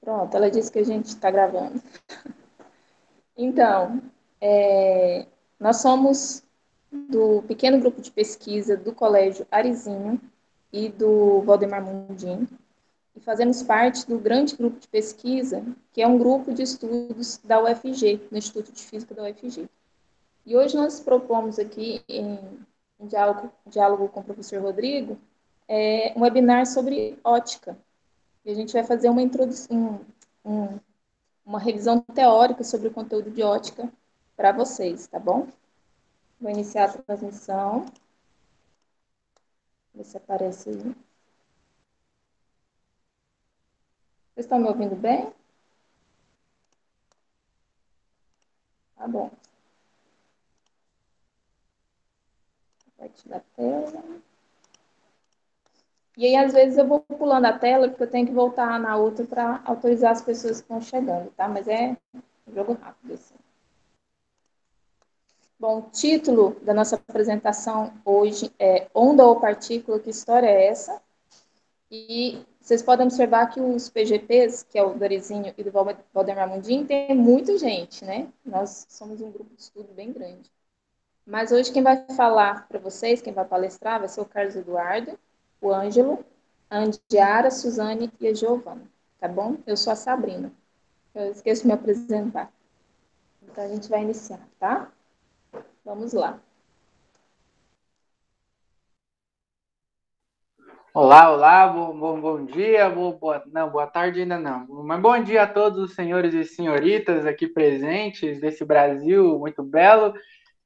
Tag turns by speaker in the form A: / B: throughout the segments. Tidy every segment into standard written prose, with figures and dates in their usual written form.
A: Pronto, ela disse que a gente está gravando. Então, nós somos do pequeno grupo de pesquisa do Colégio Arizinho e do Valdemar Mundim, e fazemos parte do grande grupo de pesquisa, que é um grupo de estudos da UFG, do Instituto de Física da UFG. E hoje nós propomos aqui, em diálogo com o professor Rodrigo, um webinar sobre ótica. E a gente vai fazer uma introdução, uma revisão teórica sobre o conteúdo de ótica para vocês, tá bom? Vou iniciar a transmissão. Ver se aparece aí. Vocês estão me ouvindo bem? Tá bom. Compartilhar a tela. E aí, às vezes, eu vou pulando a tela, porque eu tenho que voltar na outra para autorizar as pessoas que estão chegando, tá? Mas é um jogo rápido, assim. Bom, o título da nossa apresentação hoje é Onda ou Partícula, que história é essa? E vocês podem observar que os PGPs, que é o Dorizinho e do Valdemar Mundim, tem muita gente, né? Nós somos um grupo de estudo bem grande. Mas hoje quem vai falar para vocês, quem vai palestrar, vai ser o Carlos Eduardo, o Ângelo, a Andiara, a Suzane e a Giovana, tá bom? Eu sou a Sabrina. Eu esqueço de me apresentar. Então a gente vai iniciar, tá? Vamos lá.
B: Olá, olá, bom dia, não, boa tarde ainda não, mas bom dia a todos os senhores e senhoritas aqui presentes desse Brasil muito belo.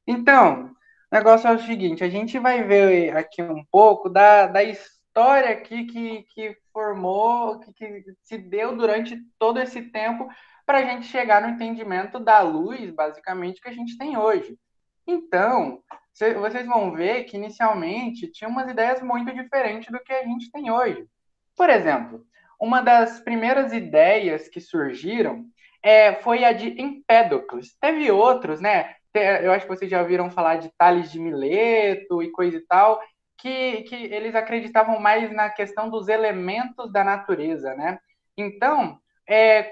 B: Então, o negócio é o seguinte, a gente vai ver aqui um pouco da história aqui que formou, que se deu durante todo esse tempo para a gente chegar no entendimento da luz, basicamente, que a gente tem hoje. Então, vocês vão ver que inicialmente tinha umas ideias muito diferentes do que a gente tem hoje. Por exemplo, uma das primeiras ideias que surgiram foi a de Empédocles. Teve outros, né? Eu acho que vocês já ouviram falar de Tales de Mileto e coisa e tal, que eles acreditavam mais na questão dos elementos da natureza, né? Então,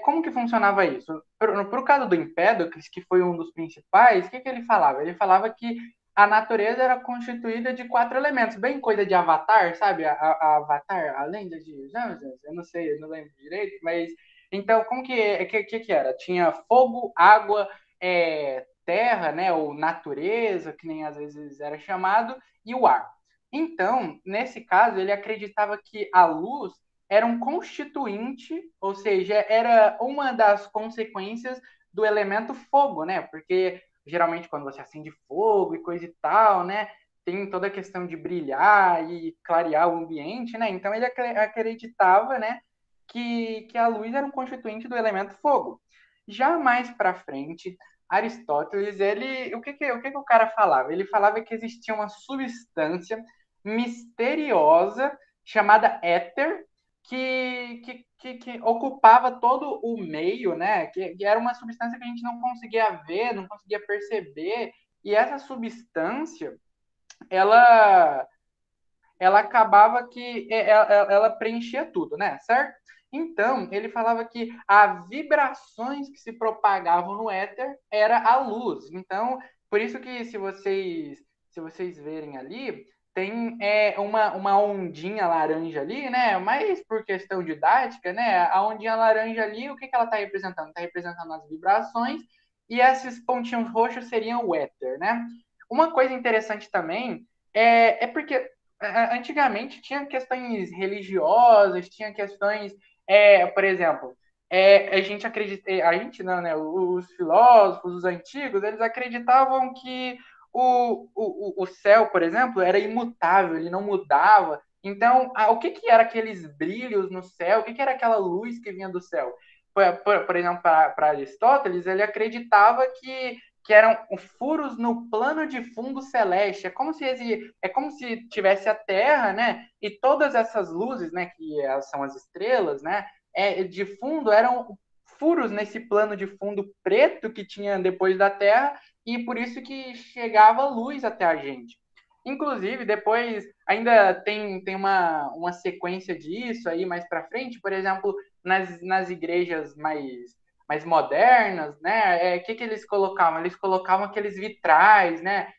B: como que funcionava isso? Por causa do Empédocles, que foi um dos principais, o que ele falava? Ele falava que a natureza era constituída de 4 elementos, bem coisa de Avatar, sabe? A Avatar, a lenda de... Eu não sei, eu não lembro direito, mas... Então, como que era? Tinha fogo, água, terra, né? Ou natureza, que nem às vezes era chamado, e o ar. Então, nesse caso, ele acreditava que a luz era um constituinte, ou seja, era uma das consequências do elemento fogo, né? Porque geralmente quando você acende fogo e coisa e tal, né? Tem toda a questão de brilhar e clarear o ambiente, né? Então ele acreditava, né, que a luz era um constituinte do elemento fogo. Já mais para frente, Aristóteles, ele, o que o cara falava? Ele falava que existia uma substância misteriosa chamada éter, que ocupava todo o meio, né? Que era uma substância que a gente não conseguia ver, não conseguia perceber, e essa substância, ela, ela acabava que ela preenchia tudo, né? Certo? Então, ele falava que as vibrações que se propagavam no éter era a luz. Então, por isso que se vocês verem ali, tem uma ondinha laranja ali, né? Mas por questão didática, né? A ondinha laranja ali, o que ela está representando? Está representando as vibrações e esses pontinhos roxos seriam o éter, né? Uma coisa interessante também é porque antigamente tinha questões religiosas, tinha questões, por exemplo, a gente acredita, a gente não, né? Os filósofos, os antigos, eles acreditavam que o céu, por exemplo, era imutável, ele não mudava. Então, o que era aqueles brilhos no céu? O que era aquela luz que vinha do céu? Por exemplo, para Aristóteles, ele acreditava que eram furos no plano de fundo celeste. É como se tivesse a Terra, né? E todas essas luzes, né? Que são as estrelas, né? De fundo eram furos nesse plano de fundo preto que tinha depois da Terra e por isso que chegava luz até a gente. Inclusive, depois ainda tem uma sequência disso aí mais para frente, por exemplo, nas igrejas mais modernas, né? Que eles colocavam? Eles colocavam aqueles vitrais, né?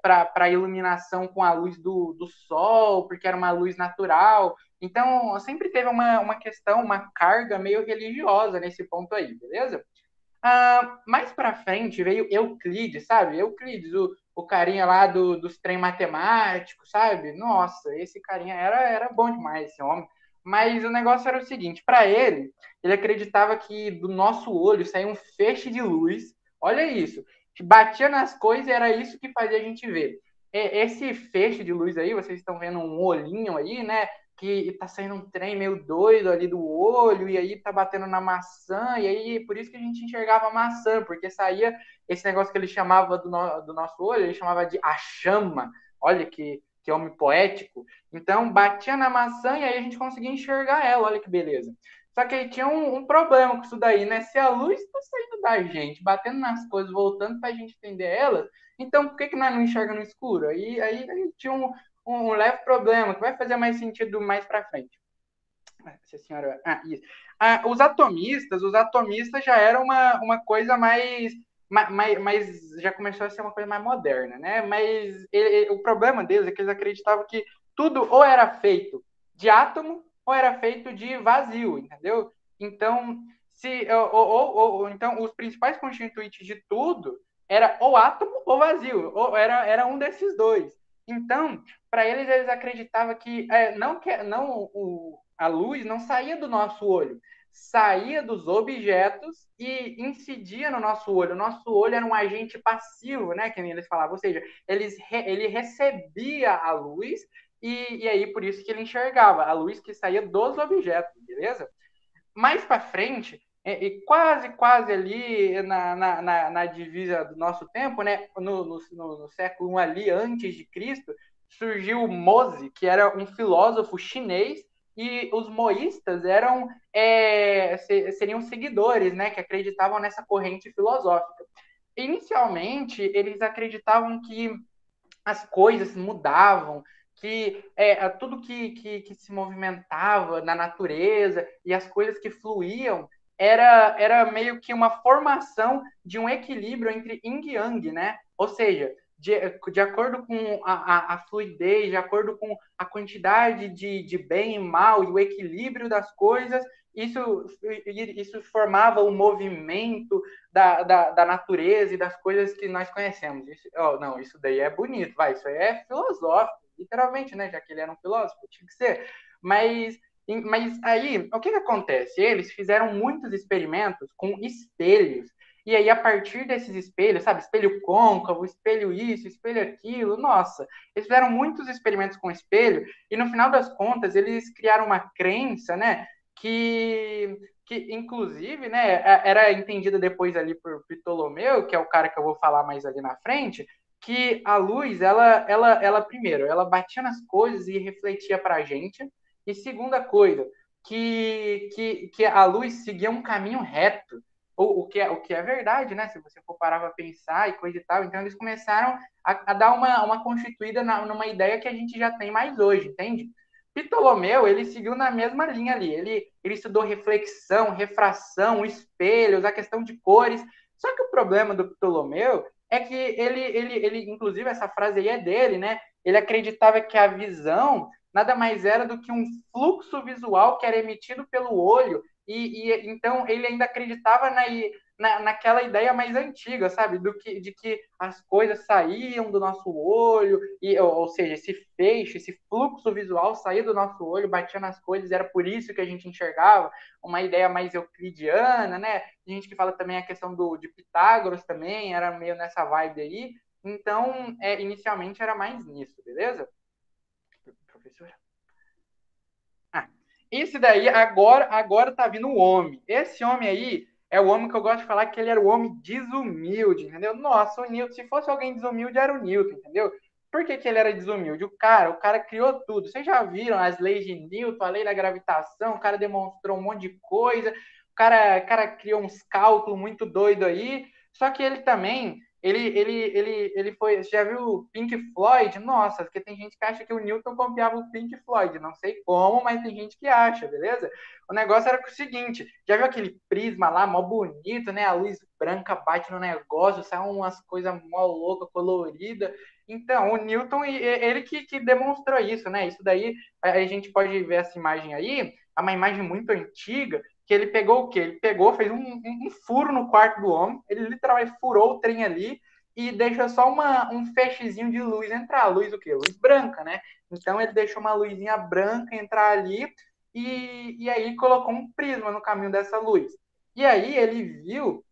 B: Para iluminação com a luz do sol, porque era uma luz natural. Então, sempre teve uma questão, uma carga meio religiosa nesse ponto aí, beleza? Mais para frente veio Euclides, sabe? Euclides, o carinha lá dos trem matemáticos, sabe? Nossa, esse carinha era bom demais, esse homem. Mas o negócio era o seguinte: para ele acreditava que do nosso olho saía um feixe de luz. Olha isso, que batia nas coisas e era isso que fazia a gente ver. Esse feixe de luz aí, vocês estão vendo um olhinho aí, né? Que tá saindo um trem meio doido ali do olho, e aí tá batendo na maçã, e aí por isso que a gente enxergava a maçã, porque saía esse negócio que ele chamava do nosso olho, ele chamava de a chama. Olha que homem poético. Então batia na maçã e aí a gente conseguia enxergar ela, olha que beleza. Só que aí tinha um problema com isso daí, né? Se a luz tá saindo da gente, batendo nas coisas, voltando pra gente entender ela, então por que nós não enxerga no escuro? Aí tinha um leve problema, que vai fazer mais sentido mais para frente. Se a senhora. Isso. Os atomistas já eram uma coisa mais. Já começou a ser uma coisa mais moderna, né? Mas o problema deles é que eles acreditavam que tudo ou era feito de átomo ou era feito de vazio, entendeu? Então, então os principais constituintes de tudo era ou átomo ou vazio, ou era um desses dois. Então, para eles acreditavam que a luz não saía do nosso olho, saía dos objetos e incidia no nosso olho. O nosso olho era um agente passivo, né, que eles falavam, ou seja, ele recebia a luz e aí por isso que ele enxergava a luz que saía dos objetos, beleza? Mais para frente, e quase ali na divisa do nosso tempo, né, no século I ali, antes de Cristo, surgiu Mozi, que era um filósofo chinês, e os moístas seriam seguidores, né, que acreditavam nessa corrente filosófica. Inicialmente, eles acreditavam que as coisas mudavam, que tudo que se movimentava na natureza e as coisas que fluíam era meio que uma formação de um equilíbrio entre yin e yang, né? Ou seja, de acordo com a fluidez, de acordo com a quantidade de bem e mal e o equilíbrio das coisas, isso formava o movimento da natureza e das coisas que nós conhecemos. Não, isso daí é bonito, isso aí é filosófico, literalmente, né? Já que ele era um filósofo, tinha que ser. Mas aí, o que acontece? Eles fizeram muitos experimentos com espelhos. E aí, a partir desses espelhos, sabe, espelho côncavo, espelho isso, espelho aquilo, nossa, eles fizeram muitos experimentos com espelho, e no final das contas, eles criaram uma crença, né, que inclusive, né, era entendida depois ali por Ptolomeu, que é o cara que eu vou falar mais ali na frente, que a luz, ela primeiro, ela batia nas coisas e refletia para a gente, e segunda coisa, que a luz seguia um caminho reto, o que é verdade, né? Se você for parar para pensar e coisa e tal. Então, eles começaram a dar uma constituída numa ideia que a gente já tem mais hoje, entende? Ptolomeu, ele seguiu na mesma linha ali. Ele estudou reflexão, refração, espelhos, a questão de cores. Só que o problema do Ptolomeu é que inclusive, essa frase aí é dele, né? Ele acreditava que a visão nada mais era do que um fluxo visual que era emitido pelo olho e então ele ainda acreditava naquela ideia mais antiga, sabe? De que as coisas saíam do nosso olho, ou seja, esse feixe, esse fluxo visual saía do nosso olho, batia nas coisas, era por isso que a gente enxergava, uma ideia mais euclidiana, né? A gente que fala também a questão de Pitágoras também, era meio nessa vibe aí. Então, inicialmente era mais nisso, beleza? Professora? Esse daí, agora tá vindo o homem. Esse homem aí é o homem que eu gosto de falar que ele era o homem desumilde, entendeu? Nossa, o Newton, se fosse alguém desumilde, era o Newton, entendeu? Por que ele era desumilde? O cara criou tudo. Vocês já viram as leis de Newton, a lei da gravitação, o cara demonstrou um monte de coisa, o cara criou uns cálculos muito doidos aí, só que ele também, ele foi. Você já viu o Pink Floyd? Nossa, porque tem gente que acha que o Newton copiava o Pink Floyd. Não sei como, mas tem gente que acha, beleza? O negócio era o seguinte: já viu aquele prisma lá, mó bonito, né? A luz branca bate no negócio, sai umas coisas mó loucas, coloridas. Então, o Newton, ele que demonstrou isso, né? Isso daí, a gente pode ver essa imagem aí, é uma imagem muito antiga, que ele pegou o quê? Ele pegou, fez um furo no quarto do homem, ele literalmente furou o trem ali e deixou só um feixezinho de luz entrar. Luz o quê? Luz branca, né? Então ele deixou uma luzinha branca entrar ali e aí colocou um prisma no caminho dessa luz. E aí ele viu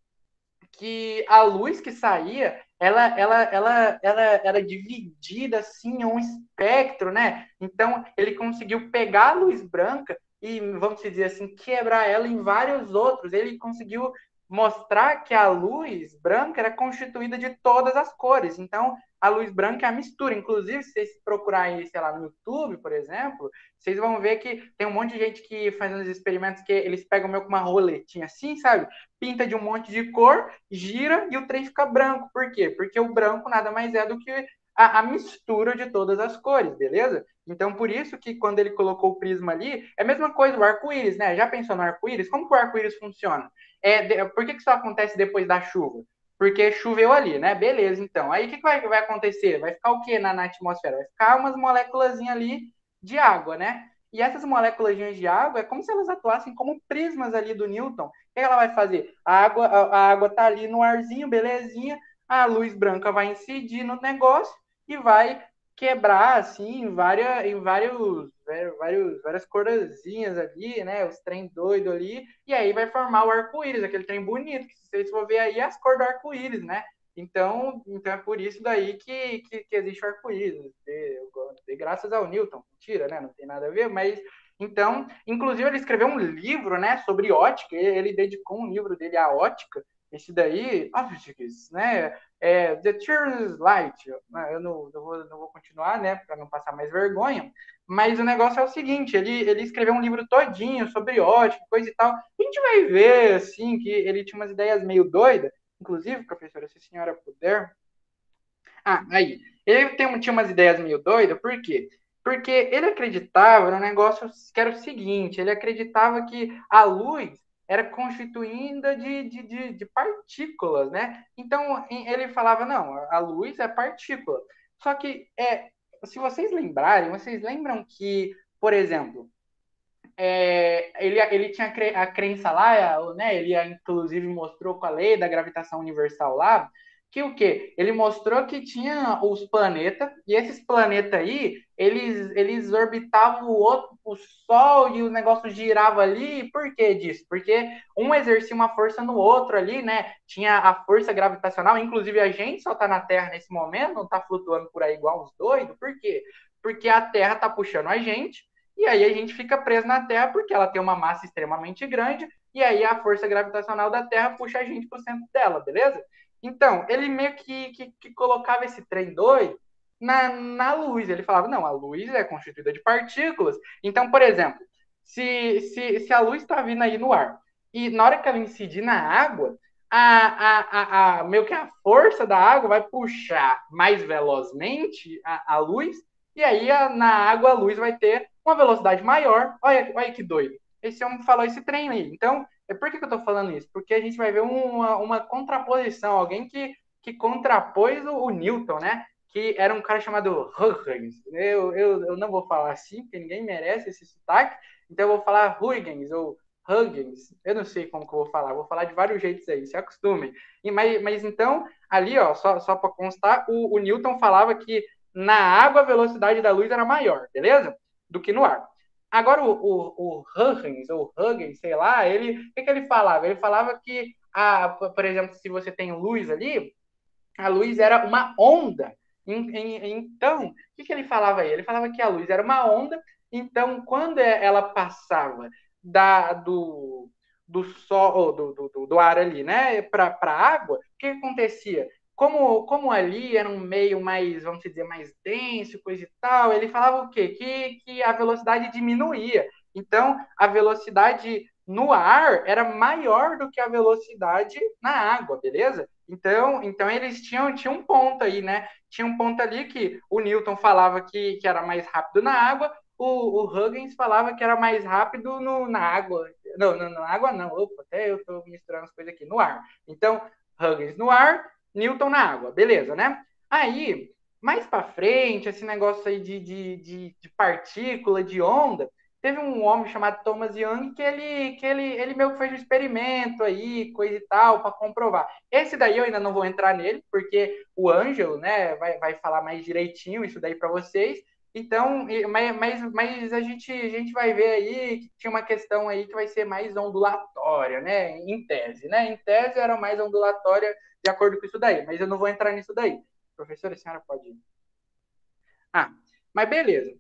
B: que a luz que saía, ela era dividida assim em um espectro, né? Então ele conseguiu pegar a luz branca e, vamos dizer assim, quebrar ela em vários outros. Ele conseguiu mostrar que a luz branca era constituída de todas as cores. Então, a luz branca é a mistura. Inclusive, se vocês procurarem, sei lá, no YouTube, por exemplo, vocês vão ver que tem um monte de gente que faz uns experimentos que eles pegam meio com uma roletinha assim, sabe? Pinta de um monte de cor, gira e o trem fica branco. Por quê? Porque o branco nada mais é do que a mistura de todas as cores, beleza? Então, por isso que quando ele colocou o prisma ali, é a mesma coisa o arco-íris, né? Já pensou no arco-íris? Como que o arco-íris funciona? Por que isso acontece depois da chuva? Porque choveu ali, né? Beleza, então. Aí o que vai acontecer? Vai ficar o que na atmosfera? Vai ficar umas moléculas ali de água, né? E essas moléculas de água é como se elas atuassem como prismas ali do Newton. O que ela vai fazer? A água tá ali no arzinho, belezinha, a luz branca vai incidir no negócio e vai quebrar assim várias corzinhas ali, né? Os trem doido ali, e aí vai formar o arco-íris, aquele trem bonito, que se vocês for ver aí as cores do arco-íris, né? Então é por isso daí que existe o arco-íris, graças ao Newton. Mentira, né? Não tem nada a ver, mas então, inclusive ele escreveu um livro, né, sobre ótica, ele dedicou um livro dele à ótica, esse daí, ópticas, né, The Tears Light, eu não vou continuar, né, para não passar mais vergonha, mas o negócio é o seguinte, ele escreveu um livro todinho sobre ótica, coisa e tal, a gente vai ver, assim, que ele tinha umas ideias meio doidas, inclusive, professora, se a senhora puder, aí. Tinha umas ideias meio doidas, por quê? Porque ele acreditava no negócio que era o seguinte: ele acreditava que a luz era constituída de partículas, né? Então ele falava: não, a luz é partícula. Só que, se vocês lembrarem, vocês lembram que, por exemplo, ele tinha a crença lá, né? Ele inclusive mostrou com a lei da gravitação universal lá, que o quê? Ele mostrou que tinha os planetas, e esses planetas aí, eles orbitavam o Sol e o negócio girava ali. Por que disso? Porque um exercia uma força no outro ali, né? Tinha a força gravitacional, inclusive a gente só está na Terra nesse momento, não está flutuando por aí igual uns doidos. Por quê? Porque a Terra está puxando a gente, e aí a gente fica preso na Terra porque ela tem uma massa extremamente grande, e aí a força gravitacional da Terra puxa a gente para o centro dela, beleza? Então, ele meio que colocava esse trem doido na luz. Ele falava, não, a luz é constituída de partículas. Então, por exemplo, se a luz está vindo aí no ar, e na hora que ela incidir na água, meio que a força da água vai puxar mais velozmente a luz, e aí na água a luz vai ter uma velocidade maior. Olha que doido. Esse homem falou esse trem aí. Então, por que eu estou falando isso? Porque a gente vai ver uma contraposição, alguém que contrapôs o Newton, né? Que era um cara chamado Huygens. Eu não vou falar assim, porque ninguém merece esse sotaque, então eu vou falar Huygens ou Huygens. Eu não sei como que eu vou falar de vários jeitos aí, se acostumem. Mas então, ali, ó, só para constar, o Newton falava que na água a velocidade da luz era maior, beleza? Do que no ar. Agora, o Huygens, ou Huygens, sei lá, o que ele falava? Ele falava que, por exemplo, se você tem luz ali, a luz era uma onda. Então, o que ele falava aí? Ele falava que a luz era uma onda, então, quando ela passava do sol, do ar ali, né, para a água, o que acontecia? Como ali era um meio mais, vamos dizer, mais denso, coisa e tal, ele falava o quê? Que a velocidade diminuía. Então, a velocidade no ar era maior do que a velocidade na água, beleza? Então eles tinham um ponto aí, né? Tinha um ponto ali que o Newton falava que era mais rápido na água, o Huygens falava que era mais rápido na água. Não, na água não. Opa, até eu estou misturando as coisas aqui. No ar. Então, Huygens no ar, Newton na água. Beleza, né? Aí, mais para frente, esse negócio aí de partícula, de onda, teve um homem chamado Thomas Young que ele meio que fez um experimento aí, coisa e tal, para comprovar. Esse daí eu ainda não vou entrar nele, porque o Ângelo, né, vai falar mais direitinho isso daí para vocês. Então, mas a gente vai ver aí que tinha uma questão aí que vai ser mais ondulatória, né, em tese, né? Em tese era mais ondulatória de acordo com isso daí, mas eu não vou entrar nisso daí. Professora, a senhora pode ir. Ah, mas beleza.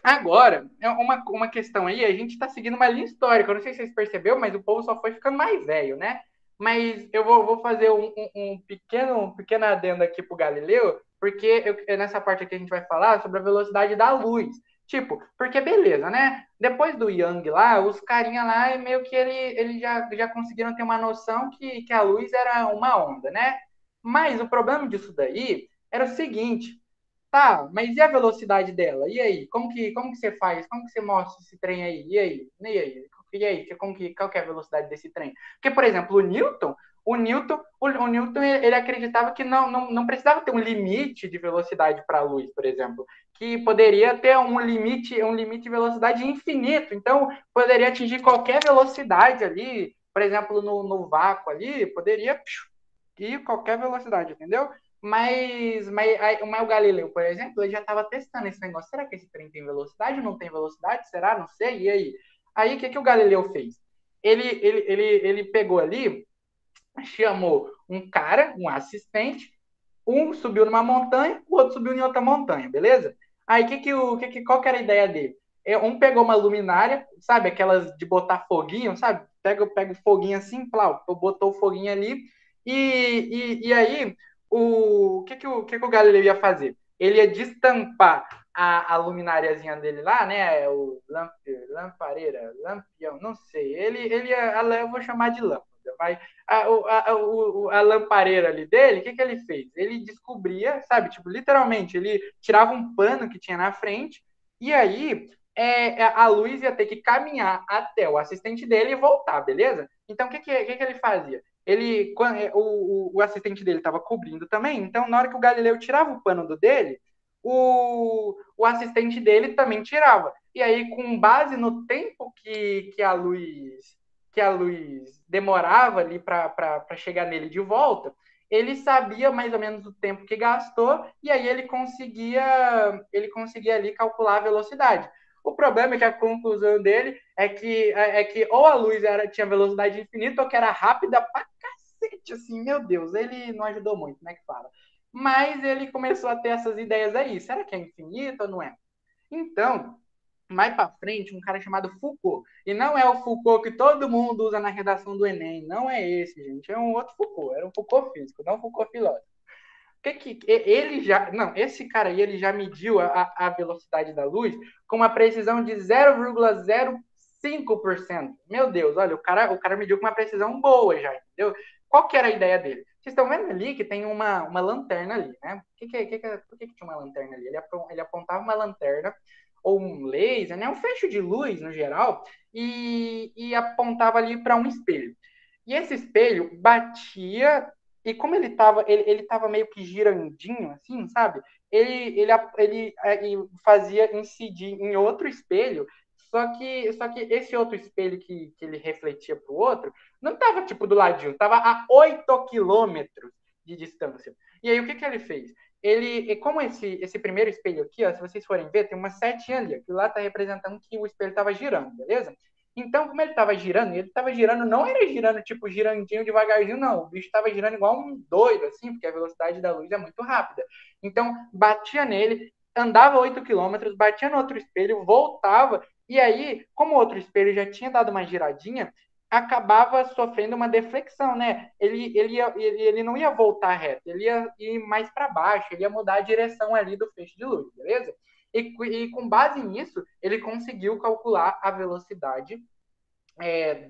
B: Agora, é uma questão aí, a gente está seguindo uma linha histórica. Eu não sei se vocês perceberam, mas o povo só foi ficando mais velho, né? Mas eu vou fazer um pequeno adendo aqui para o Galileu, porque nessa parte aqui a gente vai falar sobre a velocidade da luz. Tipo, porque beleza, né? Depois do Young lá, os carinha lá, meio que ele já conseguiram ter uma noção que a luz era uma onda, né? Mas o problema disso daí era o seguinte: tá, mas e a velocidade dela? E aí? Como que você faz? Como que você mostra esse trem aí? E aí? E aí? E aí? Qual que é a velocidade desse trem? Porque, por exemplo, o Newton ele acreditava que não precisava ter um limite de velocidade para a luz, por exemplo, que poderia ter um limite de velocidade infinito. Então, poderia atingir qualquer velocidade ali, por exemplo, no vácuo ali, poderia ir qualquer velocidade, entendeu? Mas o Galileu, por exemplo, ele já estava testando esse negócio. Será que esse trem tem velocidade ou não tem velocidade? Será? Não sei. E aí? Aí, o que o Galileu fez? Ele pegou ali, chamou um cara, um assistente, um subiu numa montanha, o outro subiu em outra montanha, beleza? Aí, qual que era a ideia dele? Um pegou uma luminária, sabe, aquelas de botar foguinho, sabe? Pega o foguinho assim, plau, botou o foguinho ali, e aí, o Galileu ia fazer? Ele ia destampar a lumináriazinha dele lá, né? O lampareira, lampião, não sei. Eu vou chamar de lâmpada, vai. A lampareira ali dele, o que ele fez? Ele descobria, sabe, tipo, literalmente, ele tirava um pano que tinha na frente, e aí a luz ia ter que caminhar até o assistente dele e voltar, beleza? Então, o que ele fazia? O assistente dele estava cobrindo também, então na hora que o Galileu tirava o pano do dele, o assistente dele também tirava. E aí, com base no tempo que a luz demorava ali para chegar nele de volta, ele sabia mais ou menos o tempo que gastou e aí ele conseguia ali calcular a velocidade. O problema é que a conclusão dele é que ou a luz tinha velocidade infinita ou que era rápida pra cacete, assim, meu Deus, ele não ajudou muito, né, que fala. Mas ele começou a ter essas ideias aí. Será que é infinito ou não é? Então, mais para frente, um cara chamado Foucault. E não é o Foucault que todo mundo usa na redação do Enem. Não é esse, gente. É um outro Foucault. Era um Foucault físico, não um Foucault filósofo. Ele já. Não, esse cara aí ele já mediu a velocidade da luz com uma precisão de 0,05%. Meu Deus, olha, o cara mediu com uma precisão boa já, entendeu? Qual que era a ideia dele? Vocês estão vendo ali que tem uma lanterna ali, né? Por que tinha uma lanterna ali? Ele apontava uma lanterna ou um laser, né? Um feixe de luz no geral, e apontava ali para um espelho. E esse espelho batia, e como ele tava meio que girandinho, assim, sabe? Ele fazia incidir em outro espelho, só que esse outro espelho que ele refletia para o outro, não estava tipo do ladinho, estava a 8 quilômetros de distância. E aí o que ele fez? Como esse primeiro espelho aqui, ó, se vocês forem ver, tem uma setinha ali, que lá está representando que o espelho estava girando, beleza? Então, como ele estava girando, não era girando tipo girandinho devagarzinho, não. O bicho estava girando igual um doido, assim, porque a velocidade da luz é muito rápida. Então, batia nele, andava 8 quilômetros, batia no outro espelho, voltava, e aí, como o outro espelho já tinha dado uma giradinha, acabava sofrendo uma deflexão, né? Ele não ia voltar reto, ele ia ir mais para baixo, ele ia mudar a direção ali do feixe de luz, beleza? E com base nisso, ele conseguiu calcular a velocidade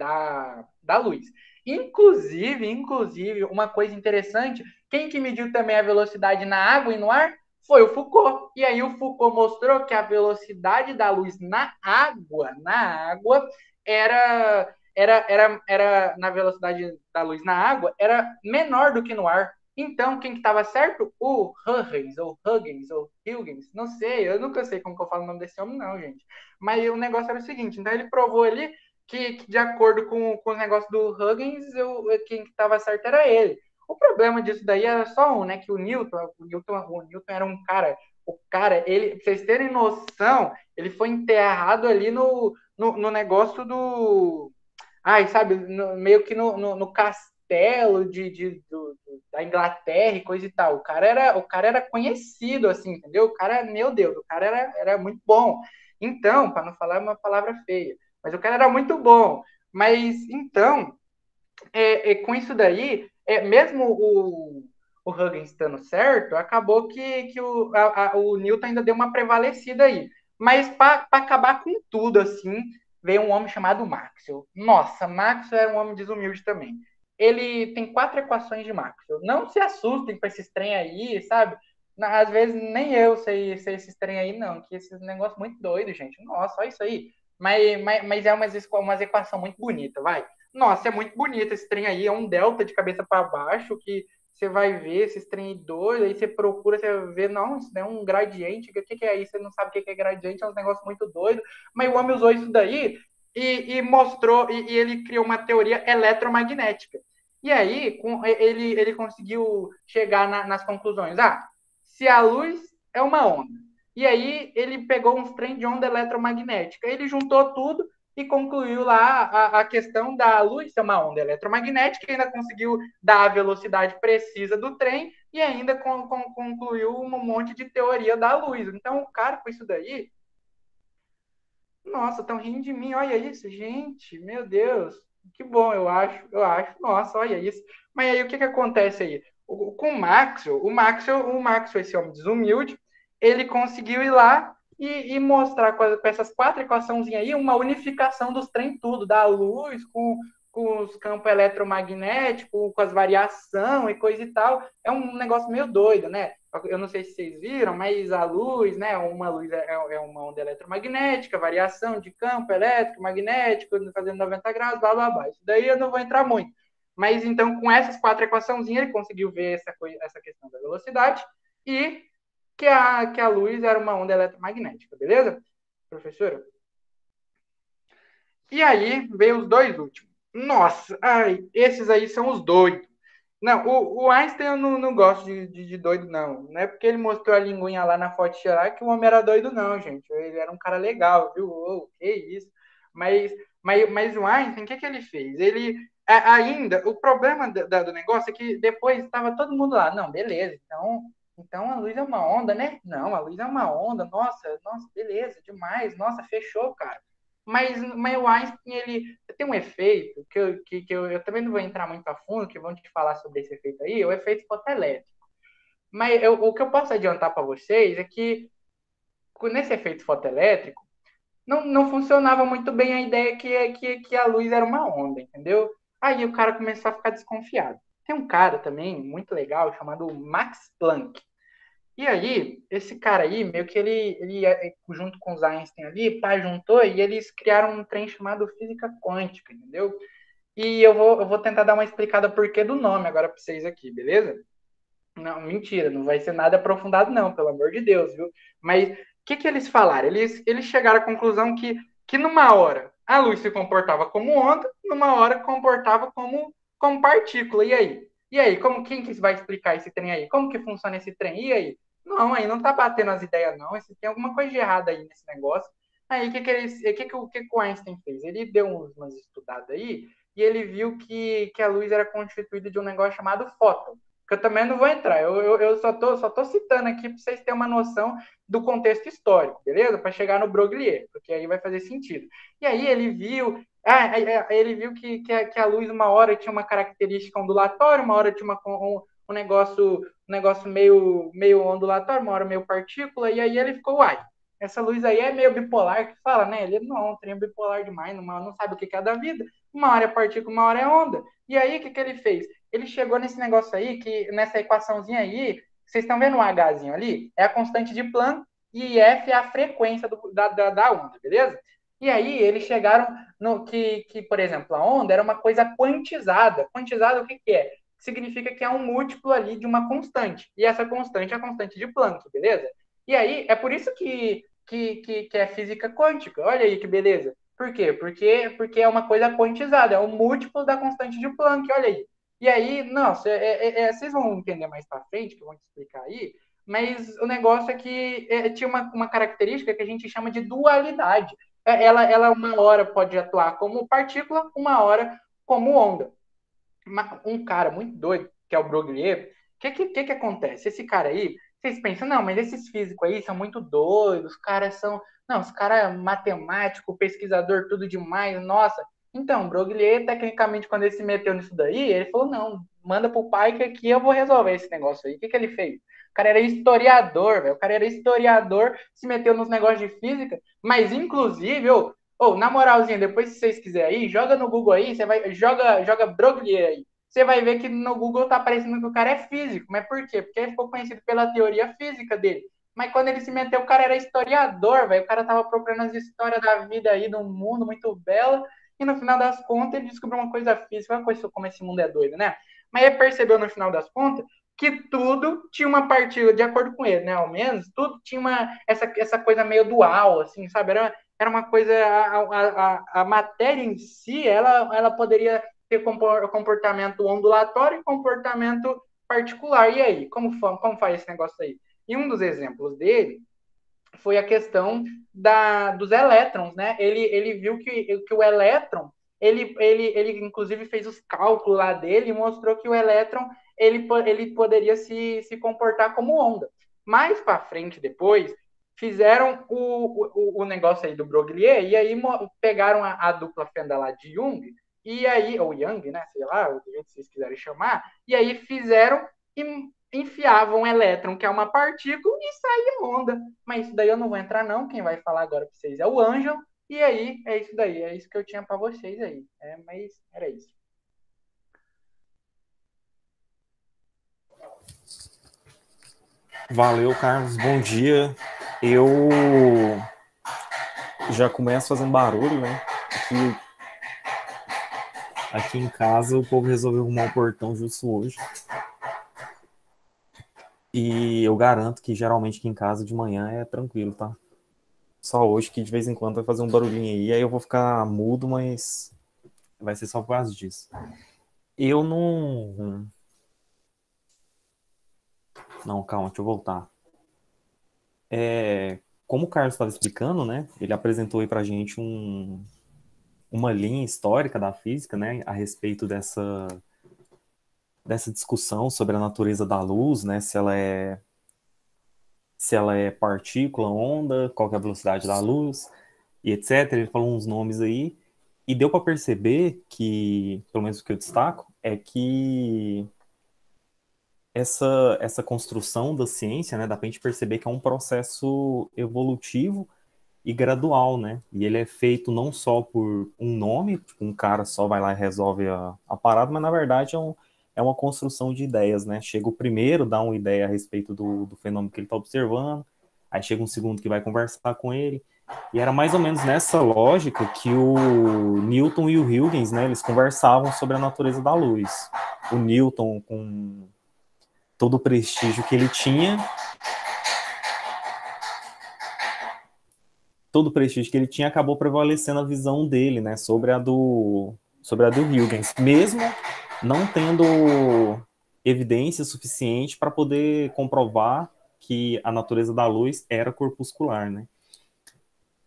B: da luz. Inclusive, uma coisa interessante, quem que mediu também a velocidade na água e no ar foi o Foucault. E aí o Foucault mostrou que a velocidade da luz na água era na velocidade da luz na água era menor do que no ar. Então, quem que estava certo? O Huygens, não sei, eu nunca sei como que eu falo o nome desse homem, não, gente. Mas o negócio era o seguinte, então ele provou ali que de acordo com os negócios do Huygens, quem estava certo era ele. O problema disso daí era só um, né? Que o Newton era um cara. O cara, ele, pra vocês terem noção, ele foi enterrado ali no negócio do. Ai, sabe, meio que no castelo da Inglaterra e coisa e tal. O cara era conhecido, assim, entendeu? O cara, meu Deus, o cara era muito bom. Então, para não falar uma palavra feia, mas o cara era muito bom. Mas então, com isso daí, mesmo o Huygens estando certo, acabou que o Newton ainda deu uma prevalecida aí. Mas para acabar com tudo, assim, veio um homem chamado Maxwell. Nossa, Maxwell é um homem desumilde também. Ele tem 4 equações de Maxwell. Não se assustem com esses trem aí, sabe? Às vezes nem eu sei esses trem aí, não. Que esses negócios muito doidos, gente. Nossa, olha isso aí. Mas é umas equação muito bonita, vai. Nossa, é muito bonito esse trem aí. É um delta de cabeça para baixo que você vai ver esses trem doido, aí você procura, você vê, não, isso não é um gradiente, o que é isso? Você não sabe o que é gradiente, é um negócio muito doido. Mas o homem usou isso daí e mostrou, e ele criou uma teoria eletromagnética. E aí ele conseguiu chegar nas conclusões. Se a luz é uma onda, e aí ele pegou uns trem de onda eletromagnética, ele juntou tudo e concluiu lá a questão da luz ser uma onda eletromagnética, ainda conseguiu dar a velocidade precisa do trem e ainda concluiu um monte de teoria da luz. Então, o cara com isso daí, nossa, estão rindo de mim, olha isso, gente, meu Deus, que bom, eu acho, nossa, olha isso. Mas aí o que acontece aí? Com o Maxwell, esse homem desumilde, ele conseguiu ir lá e mostrar com essas 4 equações aí uma unificação dos trem tudo, da luz com os campos eletromagnéticos, com as variações e coisa e tal. É um negócio meio doido, né? Eu não sei se vocês viram, mas a luz, né? Uma luz é uma onda eletromagnética, variação de campo elétrico, magnético, fazendo 90 graus, blá, blá, blá. Isso daí eu não vou entrar muito. Mas então, com essas 4 equações, ele conseguiu ver essa questão da velocidade e que a luz era uma onda eletromagnética, beleza, professora? E aí veio os dois últimos. Nossa, esses aí são os doidos. Não, o Einstein eu não gosto de doido, não. Não é porque ele mostrou a linguinha lá na foto lá que o homem era doido, não, gente. Ele era um cara legal, viu? Que isso. Mas o Einstein, o que ele fez? Ele ainda, o problema do negócio é que depois estava todo mundo lá. Não, beleza, então a luz é uma onda, né? Não, a luz é uma onda. Nossa, beleza, demais. Nossa, fechou, cara. Mas o Einstein, ele tem um efeito que eu também não vou entrar muito a fundo, que vão te falar sobre esse efeito aí, é o efeito fotoelétrico. Mas o que eu posso adiantar para vocês é que nesse efeito fotoelétrico não funcionava muito bem a ideia que a luz era uma onda, entendeu? Aí o cara começou a ficar desconfiado. Tem um cara também muito legal chamado Max Planck. E aí, esse cara aí, meio que ele junto com os Einstein ali, juntou e eles criaram um trem chamado física quântica, entendeu? E eu vou tentar dar uma explicada por que do nome agora para vocês aqui, beleza? Não, mentira, não vai ser nada aprofundado não, pelo amor de Deus, viu? Mas o que eles falaram? Eles chegaram à conclusão que numa hora a luz se comportava como onda, numa hora comportava como partícula. E aí? E aí, quem que vai explicar esse trem aí? Como que funciona esse trem? E aí? Não, aí não tá batendo as ideias, não. Tem alguma coisa de errado aí nesse negócio. Aí, o que o Einstein fez? Ele deu umas estudadas aí e ele viu que a luz era constituída de um negócio chamado fóton, que eu também não vou entrar. Eu só tô citando aqui para vocês terem uma noção do contexto histórico, beleza? Para chegar no Broglie, porque aí vai fazer sentido. E aí ele viu que a luz uma hora tinha uma característica ondulatória, uma hora tinha um negócio meio ondulatório, uma hora meio partícula, e aí ele ficou, essa luz aí é meio bipolar, que fala, né? Ele não, um trem bipolar demais, não sabe o que é da vida. Uma hora é partícula, uma hora é onda. E aí, o que ele fez? Ele chegou nesse negócio aí, que nessa equaçãozinha aí, vocês estão vendo o Hzinho ali? É a constante de Planck e F é a frequência da onda, beleza? E aí, eles chegaram no que, por exemplo, a onda era uma coisa quantizada. Quantizada, o que é? Significa que é um múltiplo ali de uma constante. E essa constante é a constante de Planck, beleza? E aí, é por isso que é física quântica. Olha aí que beleza. Por quê? Porque é uma coisa quantizada, é o múltiplo da constante de Planck, olha aí. E aí, não, vocês vão entender mais para frente, que eu vou te explicar aí, mas o negócio é que tinha uma característica que a gente chama de dualidade. Ela uma hora pode atuar como partícula, uma hora como onda. Um cara muito doido, que é o Broglie, o que acontece? Esse cara aí, vocês pensam, não, mas esses físicos aí são muito doidos, os caras são. Não, os caras é matemático, pesquisador, tudo demais, nossa. Então, Broglie, tecnicamente, quando ele se meteu nisso daí, ele falou: não, manda pro pai que aqui eu vou resolver esse negócio aí. O que ele fez? O cara era historiador, velho. O cara era historiador, se meteu nos negócios de física, mas inclusive, na moralzinha, depois se vocês quiserem aí, joga no Google aí, você vai, joga Broglie aí. Você vai ver que no Google tá aparecendo que o cara é físico. Mas por quê? Porque ele ficou conhecido pela teoria física dele. Mas quando ele se meteu, o cara era historiador, velho. O cara tava procurando as histórias da vida aí, do mundo muito bela. E no final das contas, ele descobriu uma coisa física, uma coisa como esse mundo é doido, né? Mas ele percebeu no final das contas que tudo tinha uma partícula, de acordo com ele, né? Ao menos, tudo tinha essa coisa meio dual, assim, sabe? Era uma coisa. A matéria em si, ela poderia ter comportamento ondulatório e comportamento particular. E aí, como faz esse negócio aí? E um dos exemplos dele foi a questão dos elétrons, né? Ele viu que o elétron, ele inclusive fez os cálculos lá dele e mostrou que o elétron ele poderia se comportar como onda. Mais para frente, depois, fizeram o negócio aí do Broglie e aí pegaram a dupla fenda lá de Jung e aí, ou Young, né? Sei lá, do jeito que vocês quiserem chamar, e aí fizeram e enfiavam um elétron, que é uma partícula, e saía onda. Mas isso daí eu não vou entrar, não. Quem vai falar agora para vocês é o Ângelo. E aí, é isso daí. É isso que eu tinha para vocês aí. Mas era isso.
C: Valeu, Carlos. Bom dia. Eu já começo fazendo barulho, né? Aqui em casa o povo resolveu arrumar o portão justo hoje. E eu garanto que geralmente aqui em casa de manhã é tranquilo, tá? Só hoje que de vez em quando vai fazer um barulhinho aí eu vou ficar mudo, mas vai ser só por causa disso. Eu não. Não, calma, deixa eu voltar. Como o Carlos estava explicando, né? Ele apresentou aí pra gente uma linha histórica da física, né? A respeito dessa discussão sobre a natureza da luz, né? Se ela é partícula, onda, qual que é a velocidade da luz, e etc. Ele falou uns nomes aí, e deu para perceber que, pelo menos o que eu destaco, é que essa construção da ciência, né, dá para a gente perceber que é um processo evolutivo e gradual, né? E ele é feito não só por um nome, tipo, um cara só vai lá e resolve a parada, mas na verdade é uma construção de ideias, né? Chega o primeiro, dá uma ideia a respeito do fenômeno que ele está observando, aí chega um segundo que vai conversar com ele, e era mais ou menos nessa lógica que o Newton e o Huygens, né, eles conversavam sobre a natureza da luz. O Newton, com todo o prestígio que ele tinha, acabou prevalecendo a visão dele, né, sobre a do Huygens, mesmo não tendo evidência suficiente para poder comprovar que a natureza da luz era corpuscular, né?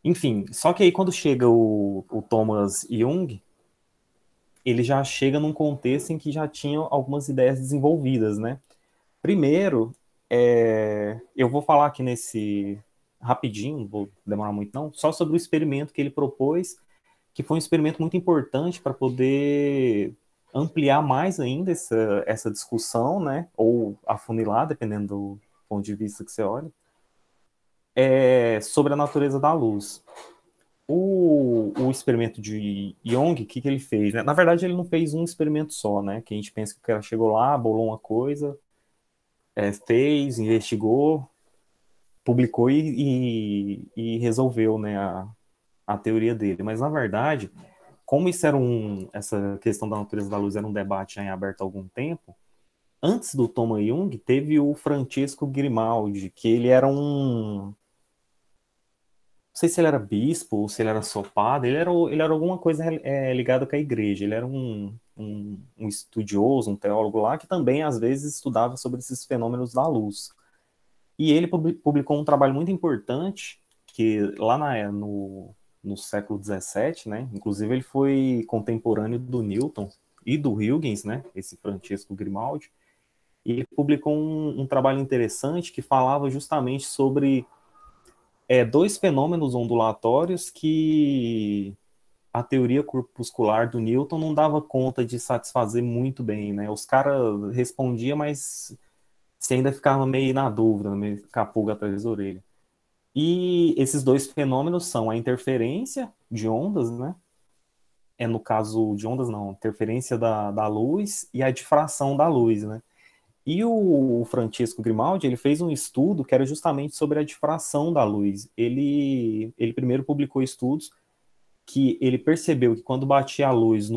C: Enfim, só que aí quando chega o Thomas Jung, ele já chega num contexto em que já tinha algumas ideias desenvolvidas, né? Primeiro, eu vou falar aqui nesse rapidinho, não vou demorar muito não, só sobre o experimento que ele propôs, que foi um experimento muito importante para poder ampliar mais ainda essa discussão, né? Ou afunilar, dependendo do ponto de vista que você olha. sobre a natureza da luz. O experimento de Young, o que ele fez, né? Na verdade, ele não fez um experimento só, né? Que a gente pensa que o cara chegou lá, bolou uma coisa, fez, investigou, publicou e resolveu, né, a teoria dele. Mas, na verdade, como essa questão da natureza da luz era um debate já em aberto há algum tempo, antes do Thomas Young, teve o Francesco Grimaldi, que ele era não sei se ele era bispo ou se ele era sopado, ele era alguma coisa ligada com a igreja, ele era um estudioso, um teólogo lá, que também às vezes estudava sobre esses fenômenos da luz. E ele publicou um trabalho muito importante, que lá no século XVII, né, inclusive ele foi contemporâneo do Newton e do Huygens, né, esse Francesco Grimaldi, e ele publicou um trabalho interessante que falava justamente sobre dois fenômenos ondulatórios que a teoria corpuscular do Newton não dava conta de satisfazer muito bem, né? Os caras respondiam, mas você ainda ficava meio na dúvida, meio com a pulga atrás da orelha. E esses dois fenômenos são a interferência de ondas, né? No caso de ondas, não, interferência da luz e a difração da luz, né? E o Francesco Grimaldi, ele fez um estudo que era justamente sobre a difração da luz. Ele primeiro publicou estudos que ele percebeu que quando batia a luz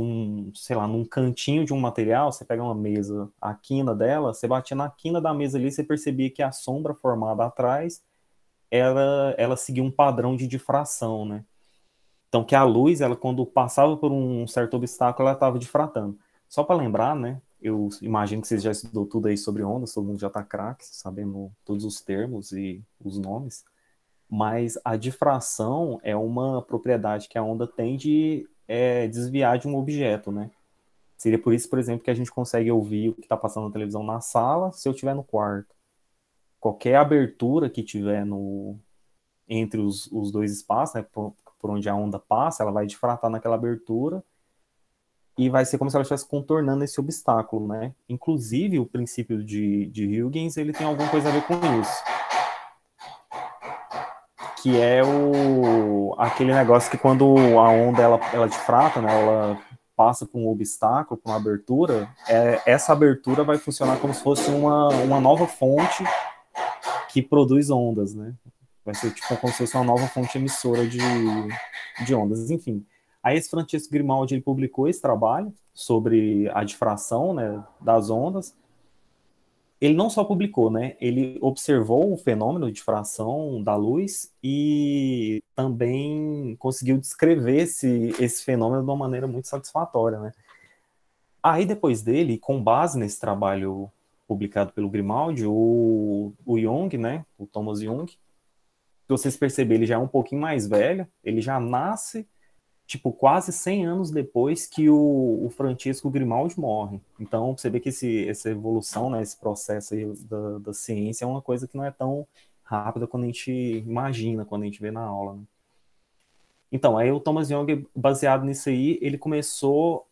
C: sei lá, num cantinho de um material, você pega uma mesa, a quina dela, você batia na quina da mesa ali, você percebia que a sombra formada atrás, ela seguia um padrão de difração, né? Então, que a luz, ela quando passava por um certo obstáculo, ela estava difratando. Só para lembrar, né? Eu imagino que vocês já estudou tudo aí sobre ondas, todo mundo já está craque, sabendo todos os termos e os nomes. Mas a difração é uma propriedade que a onda tem de desviar de um objeto, né? Seria por isso, por exemplo, que a gente consegue ouvir o que está passando na televisão na sala se eu estiver no quarto. Qualquer abertura que tiver entre os dois espaços, né, por onde a onda passa, ela vai difratar naquela abertura e vai ser como se ela estivesse contornando esse obstáculo, né? Inclusive, o princípio de Huygens, ele tem alguma coisa a ver com isso. Que é aquele negócio que quando a onda ela difrata, né, ela passa por um obstáculo, por uma abertura, essa abertura vai funcionar como se fosse uma nova fonte que produz ondas, né? Vai ser tipo como se fosse uma nova fonte emissora de ondas, enfim. Aí esse Francesco Grimaldi, ele publicou esse trabalho sobre a difração, né, das ondas. Ele não só publicou, né? Ele observou o fenômeno de difração da luz e também conseguiu descrever esse fenômeno de uma maneira muito satisfatória, né? Aí depois dele, com base nesse trabalho publicado pelo Grimaldi, o Jung, né? O Thomas Jung, se vocês perceberem, ele já é um pouquinho mais velho, ele já nasce tipo, quase 100 anos depois que o Francisco Grimaldi morre. Então, você vê que essa evolução, né, esse processo aí da ciência é uma coisa que não é tão rápida quando a gente imagina, quando a gente vê na aula, né? Então, aí o Thomas Young, baseado nisso aí, ele começou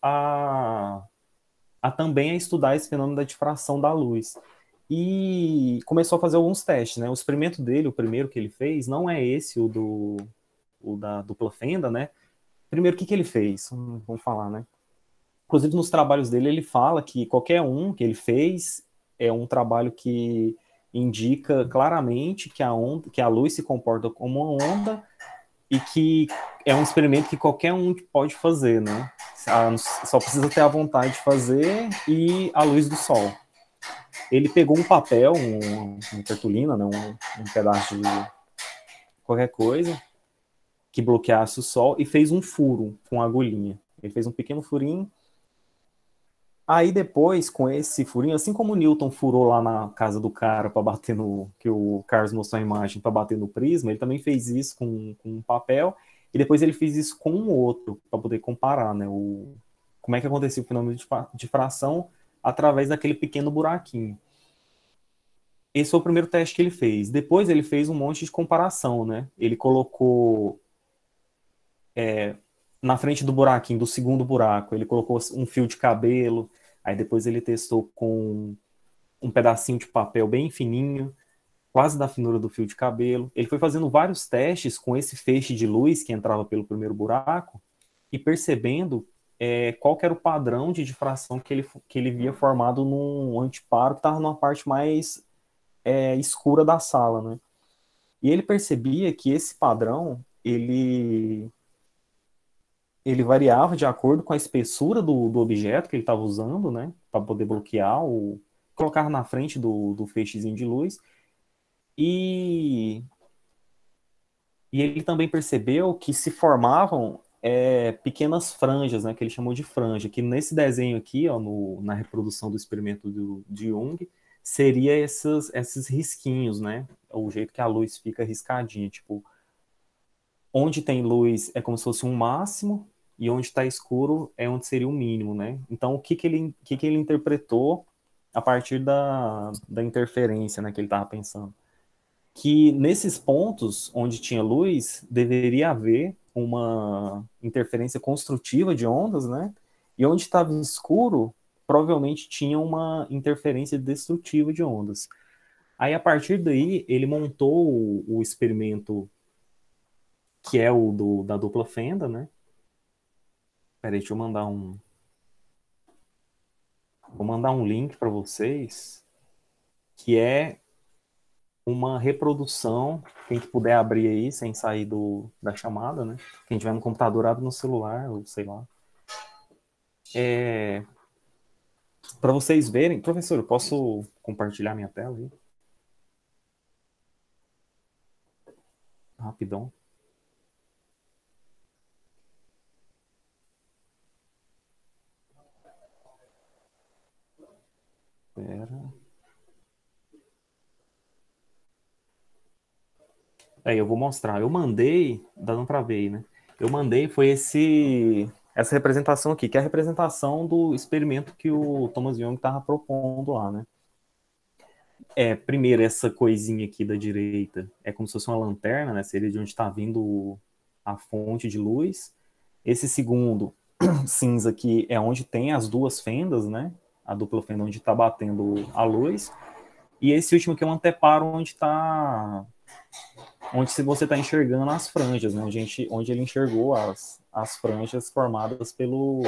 C: também a estudar esse fenômeno da difração da luz. E começou a fazer alguns testes, né? O experimento dele, o primeiro que ele fez, não é esse, o da dupla fenda, né? Primeiro, o que ele fez? Vamos falar, né? Inclusive, nos trabalhos dele, ele fala que qualquer um que ele fez é um trabalho que indica claramente que a luz se comporta como uma onda e que é um experimento que qualquer um pode fazer, né? Só precisa ter a vontade de fazer e a luz do sol. Ele pegou um papel, uma cartolina, né? um pedaço de qualquer coisa que bloqueasse o sol e fez um furo com a agulhinha. Ele fez um pequeno furinho. Aí depois, com esse furinho, assim como o Newton furou lá na casa do cara para bater que o Carlos mostrou a imagem, para bater no prisma, ele também fez isso com um papel, e depois ele fez isso com um outro, para poder comparar, né, como é que acontecia o fenômeno de difração através daquele pequeno buraquinho. Esse foi o primeiro teste que ele fez. Depois ele fez um monte de comparação, né? Ele colocou na frente do buraquinho, do segundo buraco, ele colocou um fio de cabelo. Aí depois ele testou com um pedacinho de papel bem fininho. quase da finura do fio de cabelo. Ele foi fazendo vários testes com esse feixe de luz que entrava pelo primeiro buraco e percebendo qual que era o padrão de difração que ele via formado num antiparo que estava numa parte mais escura da sala, né? E ele percebia que esse padrão, ele variava de acordo com a espessura do objeto que ele estava usando, né? Para poder bloquear ou colocar na frente do feixezinho de luz. E, e ele também percebeu que se formavam pequenas franjas, né? Que ele chamou de franja, que nesse desenho aqui, ó, na reprodução do experimento de Jung, seria esses risquinhos, né? O jeito que a luz fica riscadinha, tipo, onde tem luz é como se fosse um máximo, e onde está escuro é onde seria o mínimo, né? Então, o que ele interpretou a partir da interferência, né, que ele estava pensando? Que nesses pontos onde tinha luz, deveria haver uma interferência construtiva de ondas, né? E onde estava escuro, provavelmente tinha uma interferência destrutiva de ondas. Aí, a partir daí, ele montou o experimento que é da dupla fenda, né? Peraí, deixa eu mandar Vou mandar um link para vocês, que é uma reprodução, quem que puder abrir aí, sem sair da chamada, né? Quem tiver no computador, abre no celular, ou sei lá. Para vocês verem, professor, eu posso compartilhar minha tela aí? Rapidão. Pera. Aí, eu vou mostrar. Eu mandei, dando para ver aí, né? Eu mandei, foi essa representação aqui, que é a representação do experimento que o Thomas Young estava propondo lá, né? Primeiro, essa coisinha aqui da direita é como se fosse uma lanterna, né? Seria de onde está vindo a fonte de luz. Esse segundo cinza aqui é onde tem as duas fendas, né? A dupla fenda onde está batendo a luz. E esse último aqui é um anteparo onde se você está enxergando as franjas, né? Onde ele enxergou as franjas formadas pelo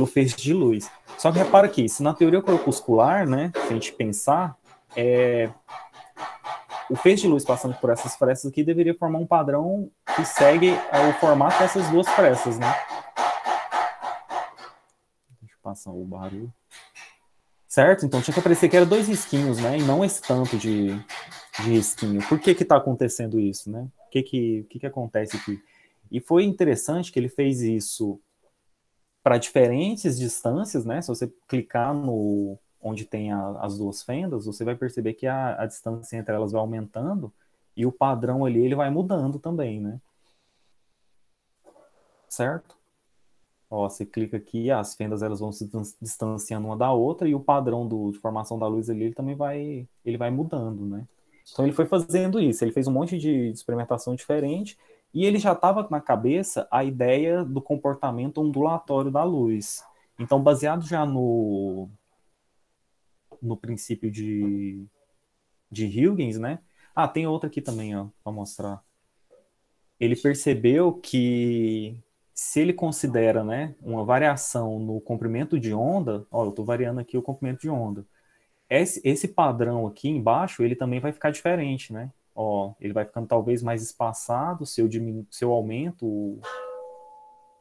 C: feixe de luz. Só que repara aqui, se na teoria corpuscular, né, se a gente pensar, o feixe de luz passando por essas frestas aqui deveria formar um padrão que segue o formato dessas duas frestas, né? Deixa eu passar o barulho. Certo? Então tinha que aparecer que era dois risquinhos, né? E não esse tanto de risquinho. Por que está acontecendo isso, né? O que acontece aqui? E foi interessante que ele fez isso para diferentes distâncias, né? Se você clicar no onde tem as duas fendas, você vai perceber que a distância entre elas vai aumentando e o padrão ali ele vai mudando também, né? Certo? Ó, você clica aqui, as fendas elas vão se distanciando uma da outra e o padrão de formação da luz ali ele também vai mudando, né? Então ele foi fazendo isso, ele fez um monte de experimentação diferente e ele já estava na cabeça a ideia do comportamento ondulatório da luz. Então, baseado já no princípio de Huygens, né? Ah, tem outra aqui também, ó, para mostrar. Ele percebeu que se ele considera, né, uma variação no comprimento de onda, ó, eu estou variando aqui o comprimento de onda. Esse padrão aqui embaixo, ele também vai ficar diferente, né? Ó, ele vai ficando talvez mais espaçado se eu aumento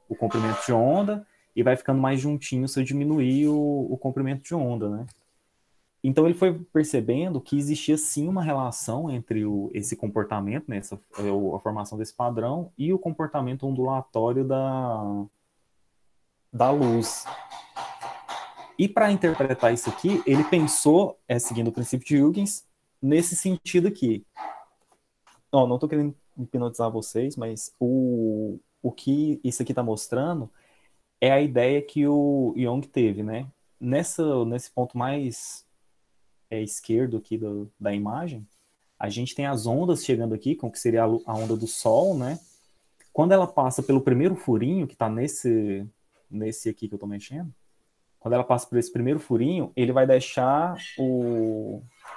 C: o comprimento de onda e vai ficando mais juntinho se eu diminuir o comprimento de onda, né? Então ele foi percebendo que existia sim uma relação entre esse comportamento, né, a formação desse padrão e o comportamento ondulatório da luz. E para interpretar isso aqui, ele pensou, seguindo o princípio de Huygens, nesse sentido aqui. Não estou querendo hipnotizar vocês, mas o que isso aqui está mostrando é a ideia que o Jung teve, né? Nesse ponto mais esquerdo aqui da imagem, a gente tem as ondas chegando aqui, com o que seria a onda do Sol, né? Quando ela passa pelo primeiro furinho, que está nesse aqui que eu estou mexendo, quando ela passa por esse primeiro furinho, ele vai deixar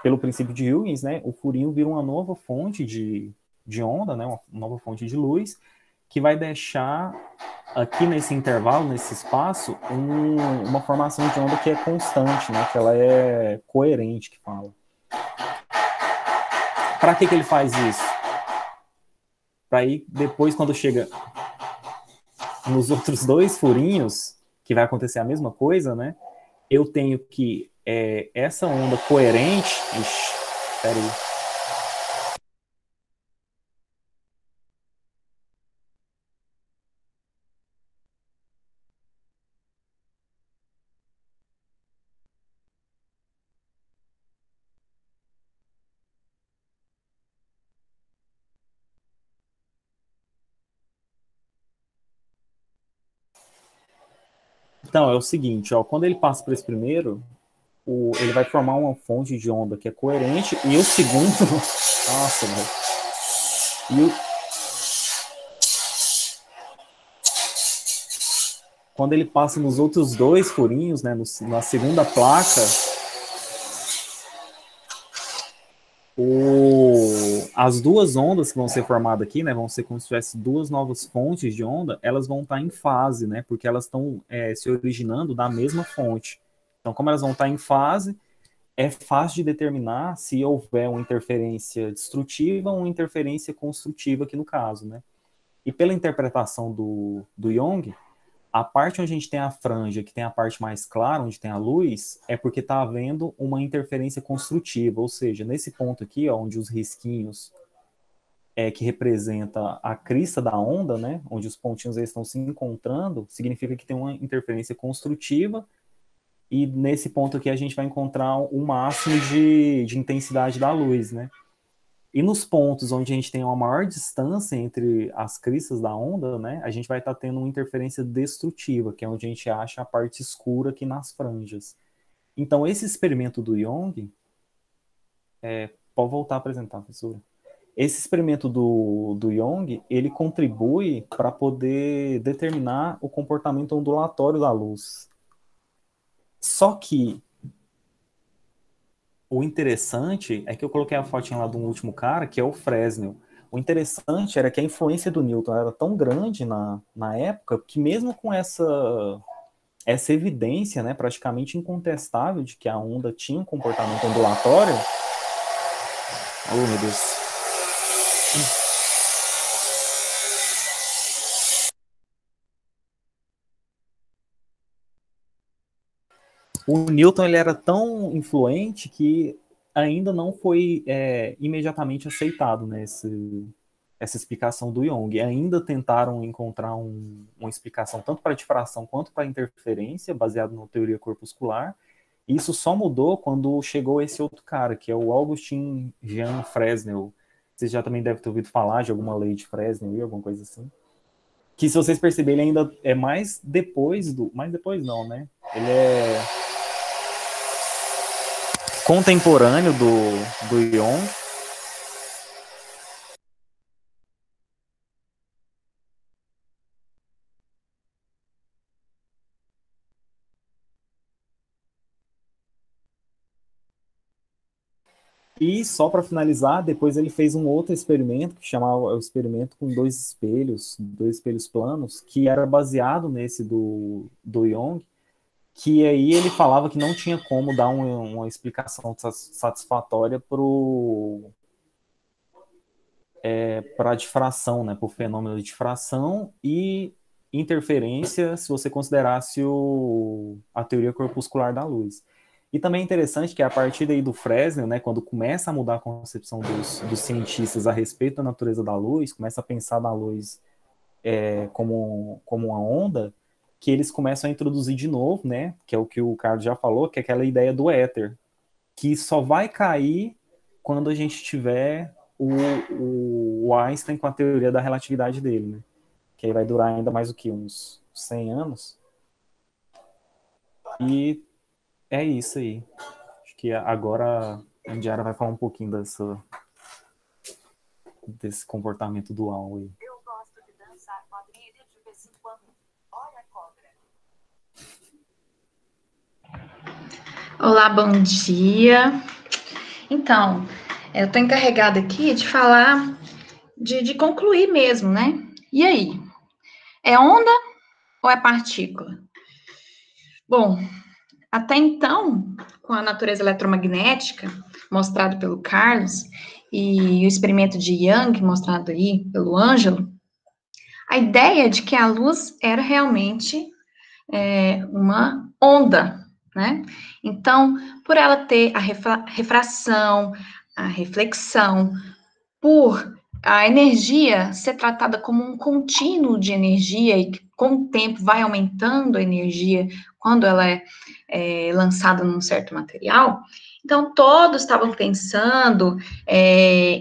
C: pelo princípio de Huygens, né, o furinho vira uma nova fonte de onda, né, uma nova fonte de luz, que vai deixar aqui nesse intervalo, nesse espaço, uma formação de onda que é constante, né, que ela é coerente, que fala. Para que ele faz isso? Para aí, depois, quando chega nos outros dois furinhos, que vai acontecer a mesma coisa, né, eu tenho que essa onda coerente... Ixi, peraí. Então, é o seguinte, ó, quando ele passa por esse primeiro, ele vai formar uma fonte de onda que é coerente, e o segundo... Nossa, velho. Quando ele passa nos outros dois furinhos, né, na segunda placa, as duas ondas que vão ser formadas aqui, né, vão ser como se tivesse duas novas fontes de onda, elas vão estar em fase, né, porque elas estão se originando da mesma fonte. Então, como elas vão estar em fase, é fácil de determinar se houver uma interferência destrutiva ou uma interferência construtiva aqui no caso, né. E pela interpretação do Young, a parte onde a gente tem a franja, que tem a parte mais clara, onde tem a luz, é porque está havendo uma interferência construtiva, ou seja, nesse ponto aqui, ó, onde os risquinhos que representa a crista da onda, né, onde os pontinhos estão se encontrando, significa que tem uma interferência construtiva, e nesse ponto aqui a gente vai encontrar o máximo de intensidade da luz, né. E nos pontos onde a gente tem uma maior distância entre as cristas da onda, né, a gente vai estar tendo uma interferência destrutiva, que é onde a gente acha a parte escura aqui nas franjas. Então, esse experimento do Young... pode voltar a apresentar, professora. Esse experimento do Young, ele contribui para poder determinar o comportamento ondulatório da luz. Só que o interessante é que eu coloquei a fotinha lá do último cara, que é o Fresnel. O interessante era que a influência do Newton era tão grande na época, que mesmo com essa evidência, né, praticamente incontestável de que a onda tinha um comportamento ondulatório... Oh, meu Deus. O Newton ele era tão influente que ainda não foi imediatamente aceitado, né, essa explicação do Young. Ainda tentaram encontrar uma explicação tanto para difração quanto para interferência, baseado na teoria corpuscular. Isso só mudou quando chegou esse outro cara, que é o Augustin Jean Fresnel. Vocês já também devem ter ouvido falar de alguma lei de Fresnel, alguma coisa assim. Que, se vocês perceberem, ele ainda é mais depois do... Mais depois não, né? Ele é contemporâneo do Young. E só para finalizar, depois ele fez um outro experimento que chamava o experimento com dois espelhos planos, que era baseado nesse do Young, que aí ele falava que não tinha como dar uma explicação satisfatória para a difração, né, para o fenômeno de difração e interferência, se você considerasse a teoria corpuscular da luz. E também é interessante que a partir daí do Fresnel, né, quando começa a mudar a concepção dos cientistas a respeito da natureza da luz, começa a pensar na luz como uma onda, que eles começam a introduzir de novo, né, que é o que o Carlos já falou, que é aquela ideia do éter, que só vai cair quando a gente tiver o Einstein com a teoria da relatividade dele, né, que aí vai durar ainda mais o que, uns 100 anos. E é isso aí. Acho que agora a Indiara vai falar um pouquinho desse comportamento dual aí.
D: Eu gosto de dançar quadrilha de vez em quando. Olha a cobra.
E: Olá, bom dia. Então, eu estou encarregada aqui de falar, de concluir mesmo, né? E aí? É onda ou é partícula? Bom, até então, com a natureza eletromagnética, mostrado pelo Carlos, e o experimento de Young, mostrado aí pelo Ângelo, a ideia de que a luz era realmente uma onda, né? Então, por ela ter a refração, a reflexão, por a energia ser tratada como um contínuo de energia e que com o tempo vai aumentando a energia quando ela é lançada num certo material, então todos estavam pensando,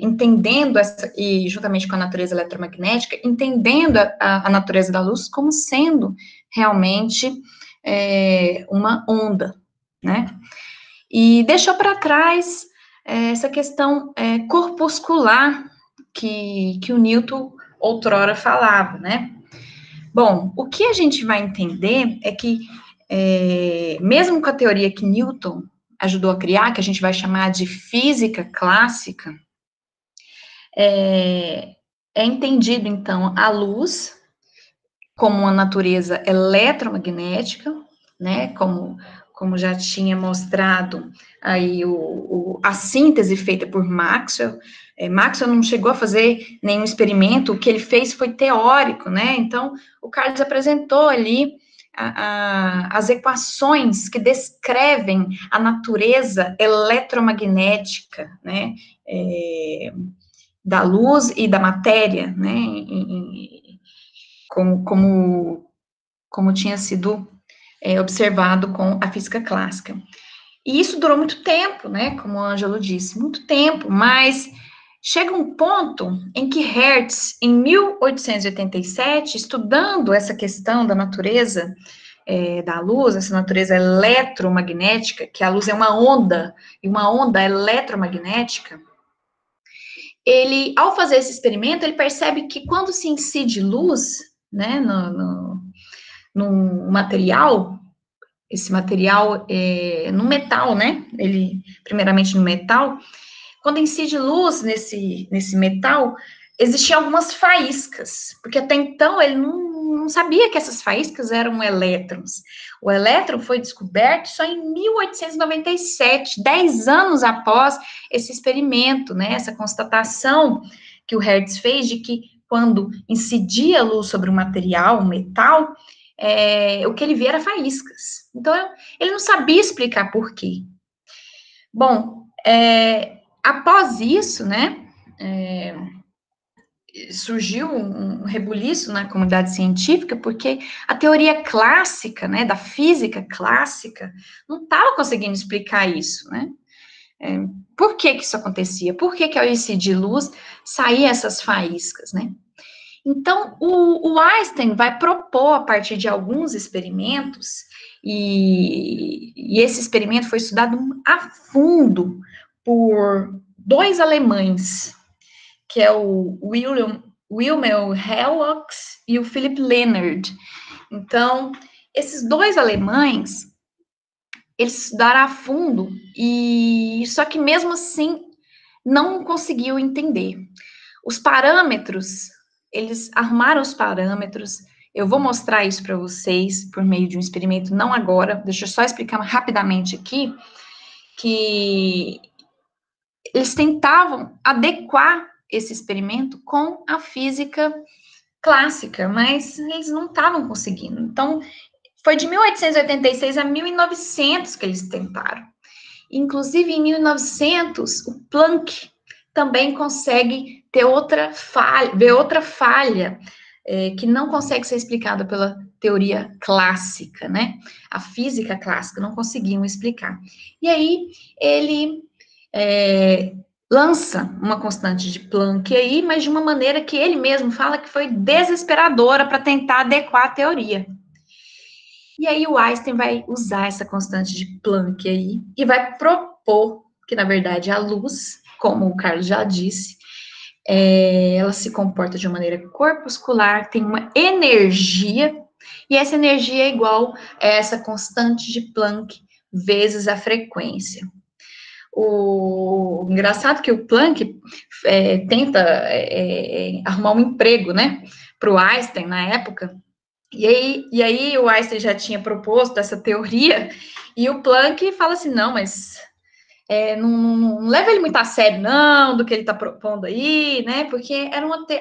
E: entendendo essa, e juntamente com a natureza eletromagnética, entendendo a natureza da luz como sendo realmente uma onda, né? E deixou para trás essa questão corpuscular que o Newton outrora falava, né? Bom, o que a gente vai entender é que, mesmo com a teoria que Newton ajudou a criar, que a gente vai chamar de física clássica, é entendido, então, a luz como uma natureza eletromagnética, né, como já tinha mostrado aí a síntese feita por Maxwell. Maxwell não chegou a fazer nenhum experimento, o que ele fez foi teórico, né, então o Carlos apresentou ali as equações que descrevem a natureza eletromagnética, né, da luz e da matéria, né, como tinha sido observado com a física clássica. E isso durou muito tempo, né, como o Ângelo disse, muito tempo, mas chega um ponto em que Hertz, em 1887, estudando essa questão da natureza da luz, essa natureza eletromagnética, que a luz é uma onda, e uma onda eletromagnética, ele, ao fazer esse experimento, ele percebe que quando se incide luz, né, no material, esse material no metal, né, ele, primeiramente no metal, quando incide luz nesse metal, existiam algumas faíscas, porque até então ele não sabia que essas faíscas eram elétrons. O elétron foi descoberto só em 1897, 10 anos após esse experimento, né, essa constatação que o Hertz fez de que quando incidia luz sobre um material, um metal, o que ele via era faíscas. Então, ele não sabia explicar por quê. Bom, após isso, né, surgiu um rebuliço na comunidade científica, porque a teoria clássica, né, da física clássica, não estava conseguindo explicar isso, né? Por que isso acontecia? Por que ao incidir luz saíam essas faíscas, né? Então, o Einstein vai propor, a partir de alguns experimentos, e esse experimento foi estudado a fundo por dois alemães, que é o Wilhelm Helmholtz e o Philipp Lenard. Então, esses dois alemães, eles estudaram a fundo, e só que mesmo assim não conseguiu entender. Os parâmetros, eles arrumaram os parâmetros, eu vou mostrar isso para vocês por meio de um experimento, não agora, deixa eu só explicar rapidamente aqui, que eles tentavam adequar esse experimento com a física clássica, mas eles não estavam conseguindo. Então, foi de 1886 a 1900 que eles tentaram. Inclusive, em 1900, o Planck também consegue ver outra falha, que não consegue ser explicada pela teoria clássica, né? A física clássica não conseguiam explicar. E aí, ele lança uma constante de Planck aí, mas de uma maneira que ele mesmo fala que foi desesperadora para tentar adequar a teoria. E aí o Einstein vai usar essa constante de Planck aí e vai propor que, na verdade, a luz, como o Carlos já disse, ela se comporta de uma maneira corpuscular, tem uma energia, e essa energia é igual a essa constante de Planck vezes a frequência. O engraçado que o Planck tenta arrumar um emprego, né, para o Einstein na época, e aí o Einstein já tinha proposto essa teoria, e o Planck fala assim, não, mas não leva ele muito a sério, não, do que ele está propondo aí, né, porque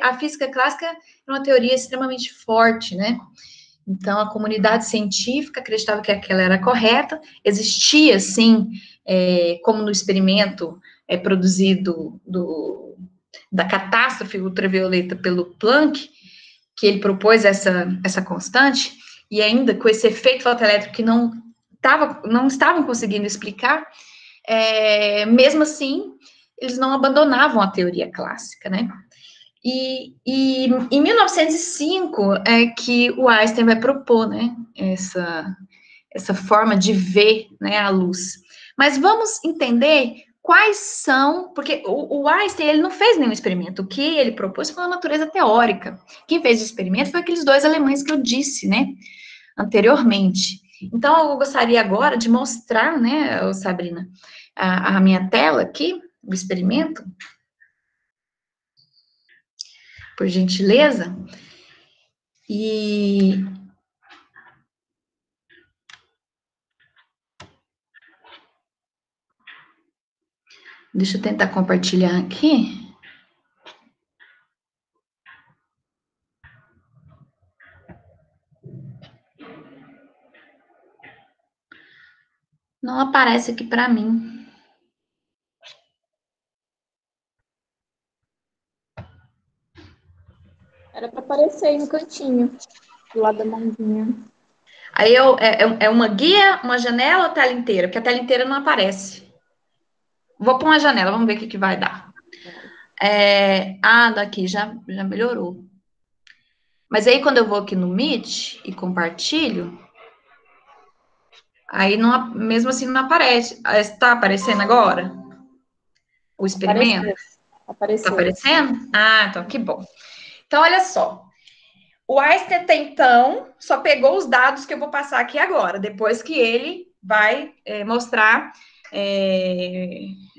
E: a física clássica era uma teoria extremamente forte, né, então a comunidade científica acreditava que aquela era correta, existia, sim, como no experimento produzido da catástrofe ultravioleta pelo Planck, que ele propôs essa constante, e ainda com esse efeito fotoelétrico que não estavam conseguindo explicar, mesmo assim, eles não abandonavam a teoria clássica, né? E em 1905 é que o Einstein vai propor, né, essa forma de ver, né, a luz. Mas vamos entender quais são, porque o Einstein, ele não fez nenhum experimento, o que ele propôs foi uma natureza teórica. Quem fez o experimento foi aqueles dois alemães que eu disse, né, anteriormente. Então, eu gostaria agora de mostrar, né, Sabrina, a minha tela aqui, o experimento, por gentileza, e deixa eu tentar compartilhar aqui. Não aparece aqui para mim.
A: Era para aparecer aí no cantinho, do lado da mãozinha.
E: Aí é uma guia, uma janela ou a tela inteira? Porque a tela inteira não aparece. Vou pôr uma janela, vamos ver o que vai dar. Daqui já melhorou. Mas aí quando eu vou aqui no Meet e compartilho, aí não, mesmo assim não aparece. Está aparecendo agora? O experimento?
A: Apareceu.
E: Está aparecendo? Então que bom. Então, olha só. O Einstein até então só pegou os dados que eu vou passar aqui agora, depois que ele vai mostrar,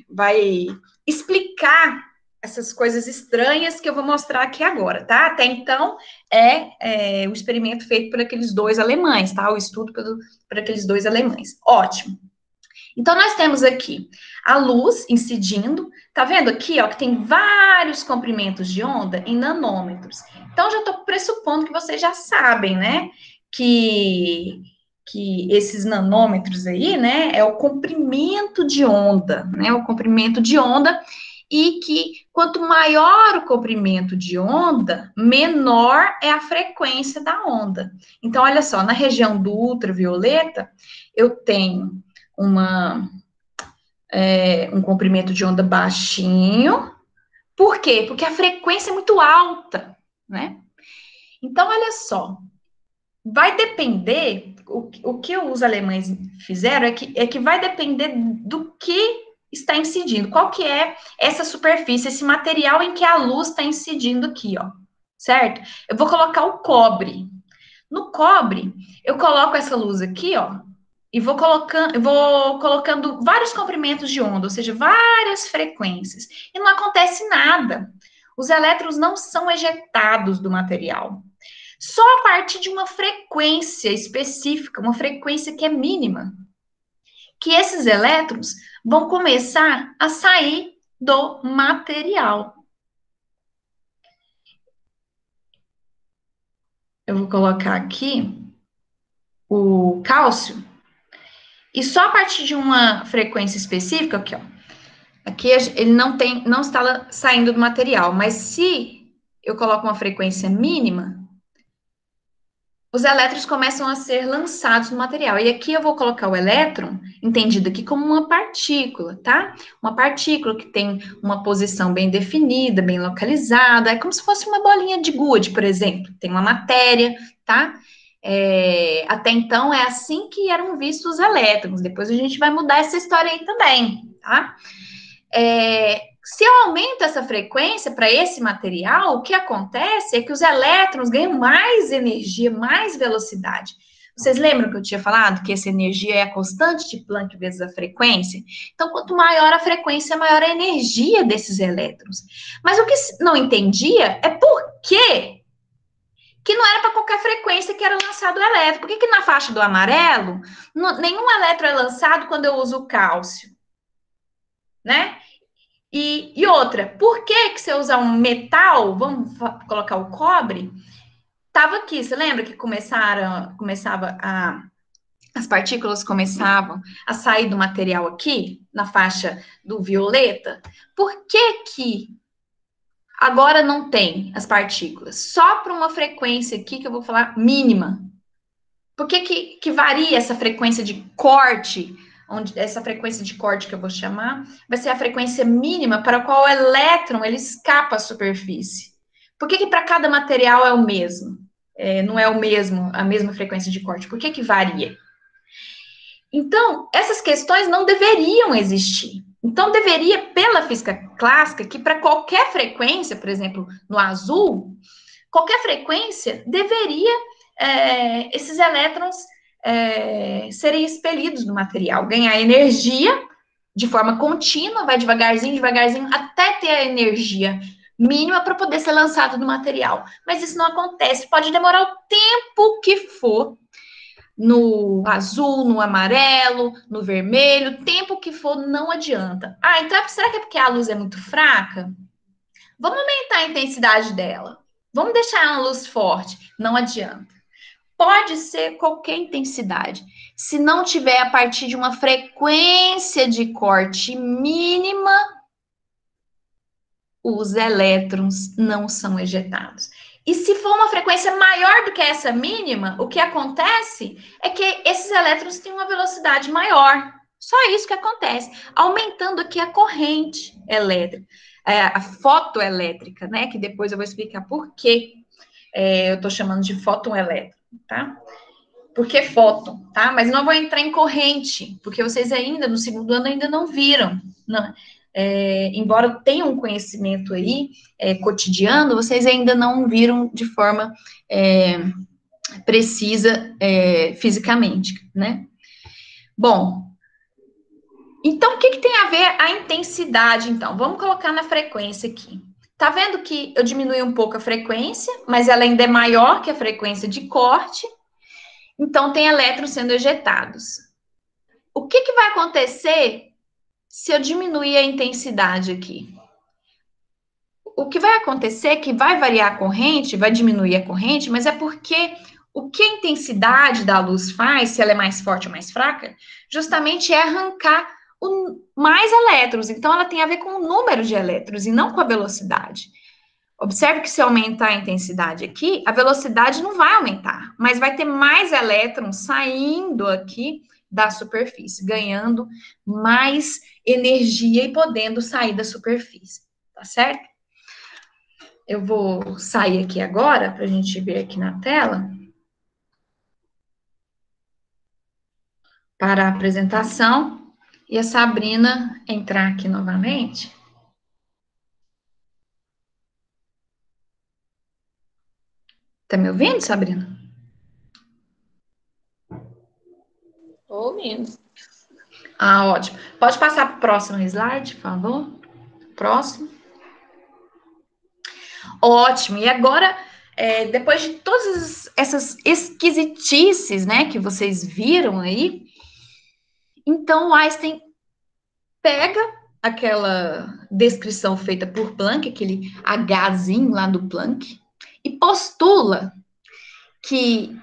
E: vai explicar essas coisas estranhas que eu vou mostrar aqui agora, tá? Até então o experimento feito por aqueles dois alemães, tá? O estudo por aqueles dois alemães. Ótimo. Então, nós temos aqui a luz incidindo, tá vendo aqui, ó, que tem vários comprimentos de onda em nanômetros. Então, já estou pressupondo que vocês já sabem, né, que esses nanômetros aí, né, é o comprimento de onda, né, o comprimento de onda, e que quanto maior o comprimento de onda, menor é a frequência da onda. Então, olha só, na região do ultravioleta, eu tenho um comprimento de onda baixinho. Por quê? Porque a frequência é muito alta, né? Então, olha só, vai depender, o que os alemães fizeram é que vai depender do que está incidindo, qual que é essa superfície, esse material em que a luz está incidindo aqui, ó, certo? Eu vou colocar o cobre. No cobre, eu coloco essa luz aqui, ó, e vou colocando vários comprimentos de onda, ou seja, várias frequências, e não acontece nada. Os elétrons não são ejetados do material. Só a partir de uma frequência específica, uma frequência que é mínima, que esses elétrons vão começar a sair do material. Eu vou colocar aqui o cálcio. E só a partir de uma frequência específica, aqui, ó. Aqui ele não está saindo do material, mas se eu coloco uma frequência mínima, os elétrons começam a ser lançados no material. E aqui eu vou colocar o elétron, entendido aqui como uma partícula, tá? Uma partícula que tem uma posição bem definida, bem localizada. É como se fosse uma bolinha de gude, por exemplo. Tem uma matéria, tá? Até então é assim que eram vistos os elétrons. Depois a gente vai mudar essa história aí também, tá? Se eu aumento essa frequência para esse material, o que acontece é que os elétrons ganham mais energia, mais velocidade. Vocês lembram que eu tinha falado que essa energia é a constante de Planck vezes a frequência? Então, quanto maior a frequência, maior a energia desses elétrons. Mas o que não entendia é por que não era para qualquer frequência que era lançado o elétron. Por que na faixa do amarelo, nenhum elétron é lançado quando eu uso o cálcio? Né? E outra, por que você usar um metal, vamos colocar o cobre, estava aqui, você lembra que as partículas começavam a sair do material aqui, na faixa do violeta? Por que agora não tem as partículas? Só para uma frequência aqui, que eu vou falar, mínima. Por que varia essa frequência de corte? Essa frequência de corte que eu vou chamar, vai ser a frequência mínima para a qual o elétron ele escapa à superfície. Por que para cada material é o mesmo? Não é a mesma frequência de corte? Por que varia? Então, essas questões não deveriam existir. Então, deveria, pela física clássica, que para qualquer frequência, por exemplo, no azul, qualquer frequência deveria esses elétrons serem expelidos do material, ganhar energia de forma contínua, vai devagarzinho, devagarzinho, até ter a energia mínima para poder ser lançado no material. Mas isso não acontece, pode demorar o tempo que for, no azul, no amarelo, no vermelho, o tempo que for, não adianta. Então será que é porque a luz é muito fraca? Vamos aumentar a intensidade dela. Vamos deixar uma luz forte. Não adianta. Pode ser qualquer intensidade. Se não tiver a partir de uma frequência de corte mínima, os elétrons não são ejetados. E se for uma frequência maior do que essa mínima, o que acontece é que esses elétrons têm uma velocidade maior. Só isso que acontece, aumentando aqui a corrente elétrica, a fotoelétrica, né? Que depois eu vou explicar por que eu estou chamando de fóton elétrico, tá? Porque fóton, tá? Mas não vou entrar em corrente, porque vocês ainda, no segundo ano, ainda não viram, não. Embora tenham um conhecimento aí cotidiano, vocês ainda não viram de forma precisa fisicamente, né? Bom, então, o que tem a ver a intensidade, então? Vamos colocar na frequência aqui. Tá vendo que eu diminui um pouco a frequência, mas ela ainda é maior que a frequência de corte, então tem elétrons sendo ejetados. O que vai acontecer se eu diminuir a intensidade aqui? O que vai acontecer é que vai variar a corrente, vai diminuir a corrente, mas é porque o que a intensidade da luz faz, se ela é mais forte ou mais fraca, justamente é arrancar mais elétrons. Então, ela tem a ver com o número de elétrons e não com a velocidade. Observe que se eu aumentar a intensidade aqui, a velocidade não vai aumentar, mas vai ter mais elétrons saindo aqui da superfície, ganhando mais energia e podendo sair da superfície, tá certo? Eu vou sair aqui agora, para a gente ver aqui na tela. Para a apresentação. E a Sabrina entrar aqui novamente. Tá me ouvindo, Sabrina?
A: Tô ouvindo.
E: Ótimo. Pode passar para o próximo slide, por favor? Próximo. Ótimo. E agora, depois de todas essas esquisitices, né, que vocês viram aí, então o Einstein pega aquela descrição feita por Planck, aquele Hzinho lá do Planck, e postula que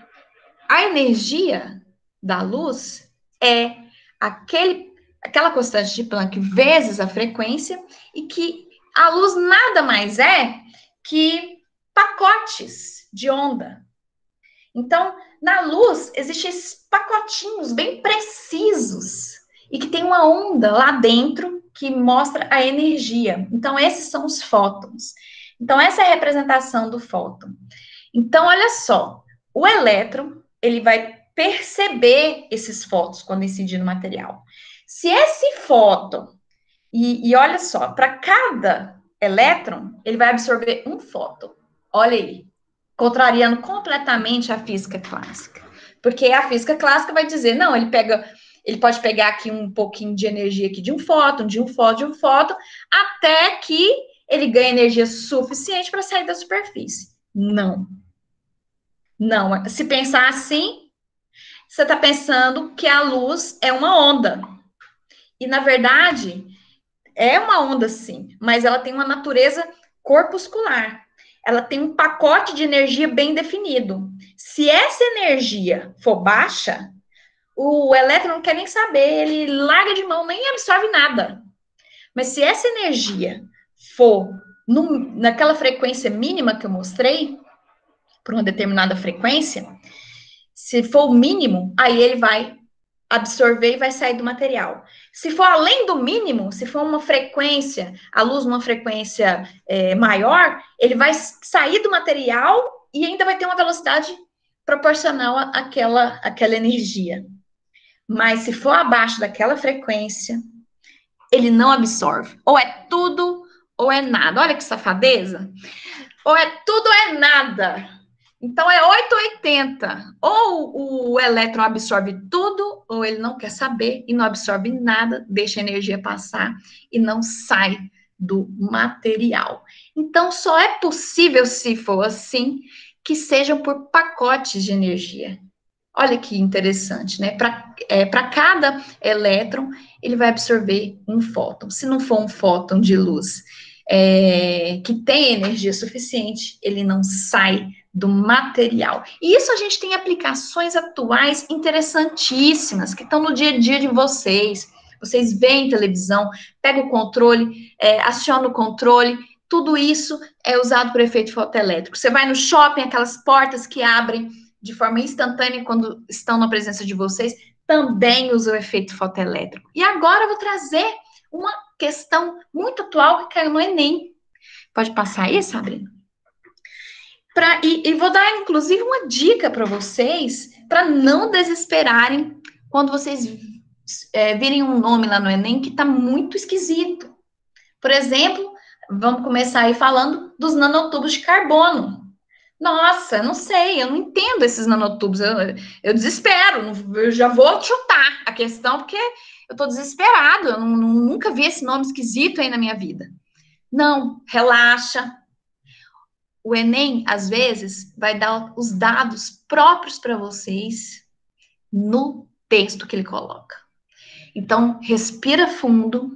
E: a energia da luz é aquela constante de Planck vezes a frequência, e que a luz nada mais é que pacotes de onda. Então, na luz, existem esses pacotinhos bem precisos, e que tem uma onda lá dentro que mostra a energia. Então, esses são os fótons. Então, essa é a representação do fóton. Então, olha só, o elétron, ele vai perceber esses fótons quando incidir no material. Se esse fóton, e olha só, para cada elétron, ele vai absorver um fóton. Olha aí, contrariando completamente a física clássica. Porque a física clássica vai dizer, não, ele pode pegar aqui um pouquinho de energia aqui de um fóton, até que ele ganhe energia suficiente para sair da superfície. Não. Não. Se pensar assim, você está pensando que a luz é uma onda. E, na verdade, é uma onda, sim, mas ela tem uma natureza corpuscular. Ela tem um pacote de energia bem definido. Se essa energia for baixa, o elétron não quer nem saber, ele larga de mão, nem absorve nada. Mas se essa energia for naquela frequência mínima que eu mostrei, por uma determinada frequência, se for o mínimo, aí ele vai absorver e vai sair do material. Se for além do mínimo, se for uma frequência, a luz numa frequência maior, ele vai sair do material e ainda vai ter uma velocidade proporcional àquela energia. Mas se for abaixo daquela frequência, ele não absorve. Ou é tudo, ou é nada. Olha que safadeza. Ou é tudo, ou é nada. Então, é 880. Ou o elétron absorve tudo, ou ele não quer saber e não absorve nada, deixa a energia passar e não sai do material. Então, só é possível, se for assim, que sejam por pacotes de energia. Olha que interessante, né? Para cada elétron, ele vai absorver um fóton. Se não for um fóton de luz que tem energia suficiente, ele não sai do material. E isso a gente tem aplicações atuais interessantíssimas, que estão no dia a dia de vocês. Vocês veem televisão, pega o controle, aciona o controle, tudo isso é usado por efeito fotoelétrico. Você vai no shopping, aquelas portas que abrem de forma instantânea quando estão na presença de vocês, também usa o efeito fotoelétrico. E agora eu vou trazer uma questão muito atual que caiu no Enem. Pode passar aí, Sabrina? E vou dar, inclusive, uma dica para vocês, para não desesperarem quando vocês virem um nome lá no Enem que está muito esquisito. Por exemplo, vamos começar aí falando dos nanotubos de carbono. Nossa, não sei, eu não entendo esses nanotubos, eu desespero, eu já vou chutar a questão, porque eu estou desesperado, eu nunca vi esse nome esquisito aí na minha vida. Não, relaxa. O Enem, às vezes, vai dar os dados próprios para vocês no texto que ele coloca. Então, respira fundo,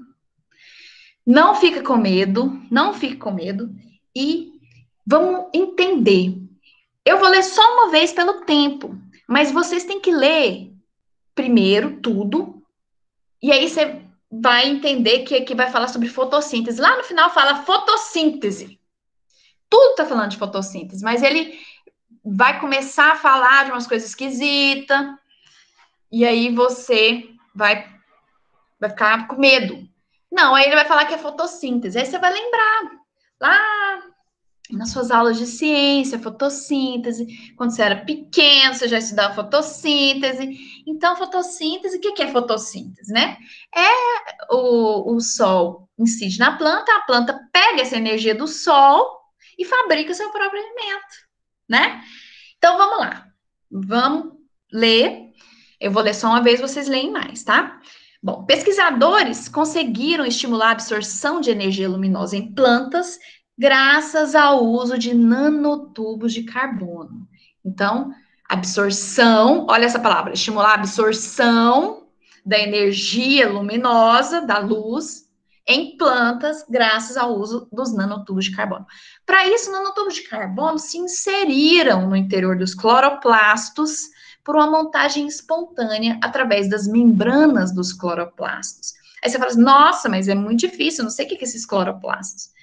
E: não fica com medo, e vamos entender. Eu vou ler só uma vez pelo tempo, mas vocês têm que ler primeiro tudo, e aí você vai entender que aqui vai falar sobre fotossíntese. Lá no final fala fotossíntese. Tudo tá falando de fotossíntese, mas ele vai começar a falar de umas coisas esquisitas, e aí você vai ficar com medo. Não, aí ele vai falar que é fotossíntese. Aí você vai lembrar lá nas suas aulas de ciência, fotossíntese, quando você era pequeno, você já estudava fotossíntese. Então, fotossíntese, o que é fotossíntese, né? O sol incide na planta, a planta pega essa energia do sol e fabrica seu próprio alimento, né? Então, vamos lá. Vamos ler. Eu vou ler só uma vez, vocês leem mais, tá? Bom, pesquisadores conseguiram estimular a absorção de energia luminosa em plantas graças ao uso de nanotubos de carbono. Então, absorção, olha essa palavra, estimular a absorção da energia luminosa, da luz, em plantas, graças ao uso dos nanotubos de carbono. Para isso, nanotubos de carbono se inseriram no interior dos cloroplastos por uma montagem espontânea através das membranas dos cloroplastos. Aí você fala assim, nossa, mas é muito difícil, não sei o que é esses cloroplastos.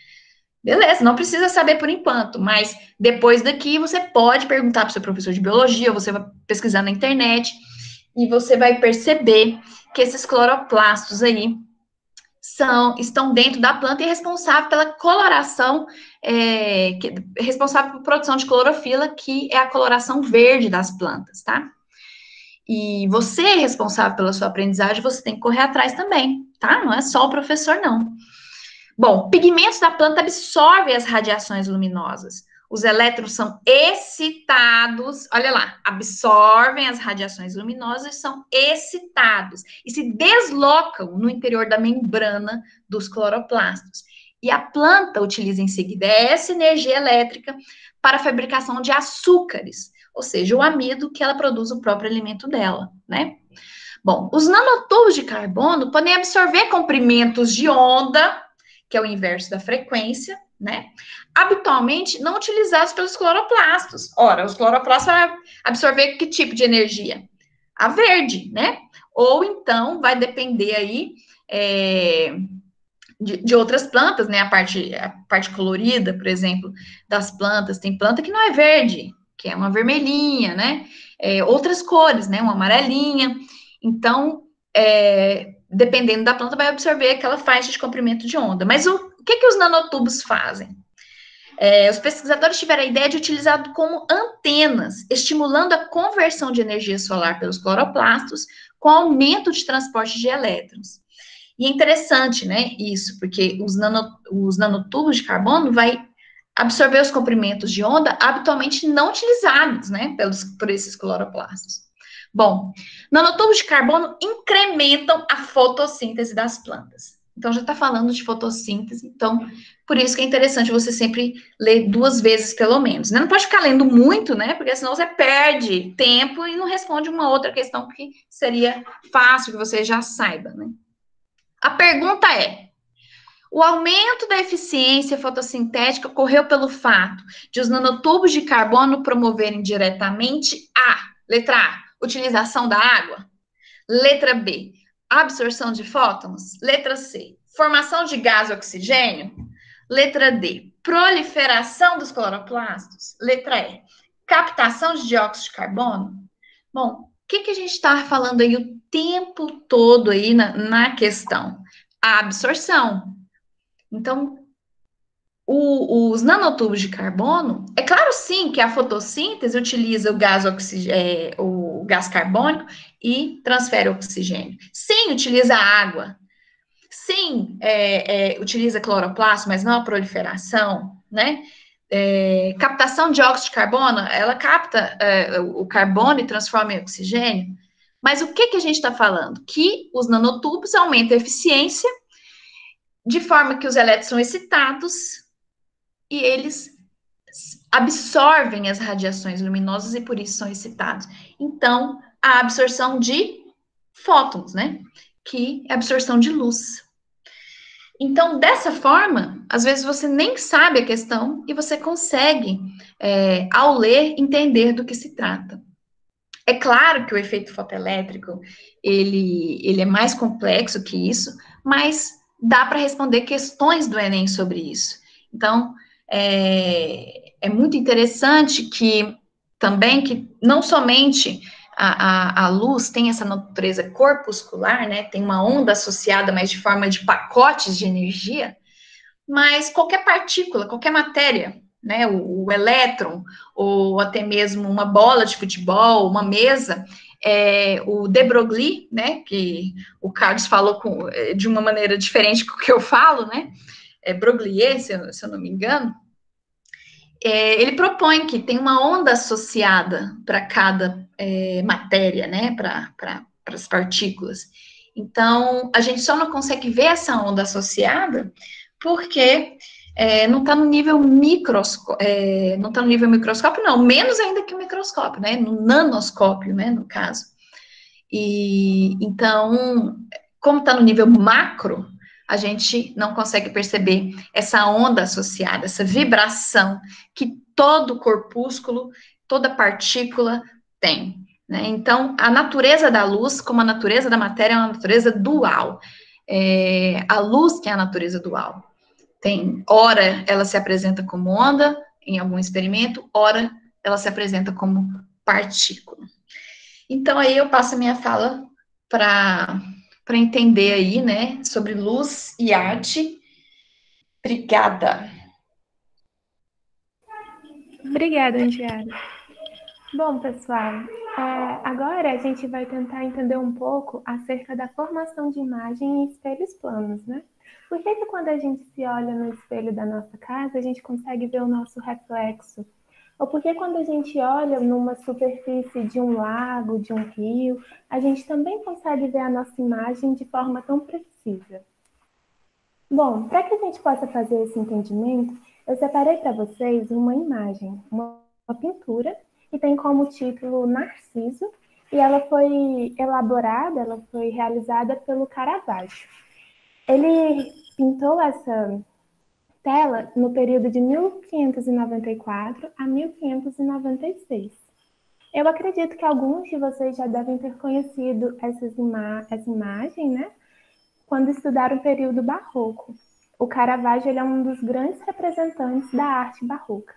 E: Beleza, não precisa saber por enquanto, mas depois daqui você pode perguntar para o seu professor de biologia, ou você vai pesquisar na internet, e você vai perceber que esses cloroplastos aí estão dentro da planta e é responsável pela coloração, responsável por produção de clorofila, que é a coloração verde das plantas, tá? E você é responsável pela sua aprendizagem, você tem que correr atrás também, tá? Não é só o professor, não. Bom, pigmentos da planta absorvem as radiações luminosas. Os elétrons são excitados, olha lá, absorvem as radiações luminosas e são excitados e se deslocam no interior da membrana dos cloroplastos. E a planta utiliza em seguida essa energia elétrica para a fabricação de açúcares, ou seja, o amido que ela produz o próprio alimento dela, né? Bom, os nanotubos de carbono podem absorver comprimentos de onda, que é o inverso da frequência, né? Habitualmente não utilizados pelos cloroplastos. Ora, os cloroplastos vão absorver que tipo de energia? A verde, né? Ou então vai depender aí de outras plantas, né? A parte colorida, por exemplo, das plantas. Tem planta que não é verde, que é uma vermelhinha, né? Outras cores, né? Uma amarelinha. Então, dependendo da planta, vai absorver aquela faixa de comprimento de onda. Mas o que os nanotubos fazem? Os pesquisadores tiveram a ideia de utilizá-lo como antenas, estimulando a conversão de energia solar pelos cloroplastos com aumento de transporte de elétrons. E é interessante, né, isso, porque os nanotubos de carbono vai absorver os comprimentos de onda habitualmente não utilizados, né, por esses cloroplastos. Bom, nanotubos de carbono incrementam a fotossíntese das plantas. Então, já está falando de fotossíntese, então, por isso que é interessante você sempre ler 2 vezes, pelo menos. Né? Não pode ficar lendo muito, né? Porque senão você perde tempo e não responde uma outra questão que seria fácil que você já saiba, né? A pergunta é: o aumento da eficiência fotossintética ocorreu pelo fato de os nanotubos de carbono promoverem diretamente letra A, utilização da água. Letra B, absorção de fótons. Letra C, formação de gás e oxigênio. Letra D, proliferação dos cloroplastos. Letra E, captação de dióxido de carbono. Bom, o que a gente está falando aí o tempo todo aí na questão? A absorção. Então, os nanotubos de carbono, é claro sim que a fotossíntese utiliza o gás carbônico e transfere oxigênio. Sim, utiliza água. Sim, utiliza cloroplasto, mas não a proliferação, né? Captação de dióxido de carbono, ela capta o carbono e transforma em oxigênio. Mas o que a gente está falando? Que os nanotubos aumentam a eficiência de forma que os elétrons são excitados e eles absorvem as radiações luminosas e por isso são excitados. Então, a absorção de fótons, né? Que é a absorção de luz. Então, dessa forma, às vezes você nem sabe a questão e você consegue, ao ler, entender do que se trata. É claro que o efeito fotoelétrico, ele é mais complexo que isso, mas dá para responder questões do Enem sobre isso. Então, é muito interessante que também que não somente a luz tem essa natureza corpuscular, né, tem uma onda associada, mas de forma de pacotes de energia, mas qualquer partícula, qualquer matéria, né, o elétron, ou até mesmo uma bola de futebol, uma mesa, o de Broglie, né, que o Carlos falou de uma maneira diferente do que eu falo, né, Broglie, se eu não me engano, ele propõe que tem uma onda associada para cada matéria, né, para as partículas. Então, a gente só não consegue ver essa onda associada porque não está no nível microscópio, não está no nível microscópio, não, menos ainda que o microscópio, né, no nanoscópio, né, no caso. E, então, como está no nível macro, a gente não consegue perceber essa onda associada, essa vibração que todo corpúsculo, toda partícula tem, né? Então, a natureza da luz, como a natureza da matéria, é uma natureza dual. A luz que é a natureza dual. Ora, ela se apresenta como onda, em algum experimento, ora, ela se apresenta como partícula. Então, aí eu passo a minha fala para entender aí, né, sobre luz e arte. Obrigada.
F: Obrigada, Angiara. Bom, pessoal, agora Agora a gente vai tentar entender um pouco acerca da formação de imagem em espelhos planos, né? Por que quando a gente se olha no espelho da nossa casa, a gente consegue ver o nosso reflexo? Ou por que quando a gente olha numa superfície de um lago, de um rio, a gente também consegue ver a nossa imagem de forma tão precisa? Bom, para que a gente possa fazer esse entendimento, eu separei para vocês uma imagem, uma pintura, que tem como título Narciso, e ela foi elaborada, ela foi realizada pelo Caravaggio. Ele pintou essa tela no período de 1594 a 1596. Eu acredito que alguns de vocês já devem ter conhecido essa imagem, né? Quando estudaram o período barroco. O Caravaggio ele é um dos grandes representantes da arte barroca.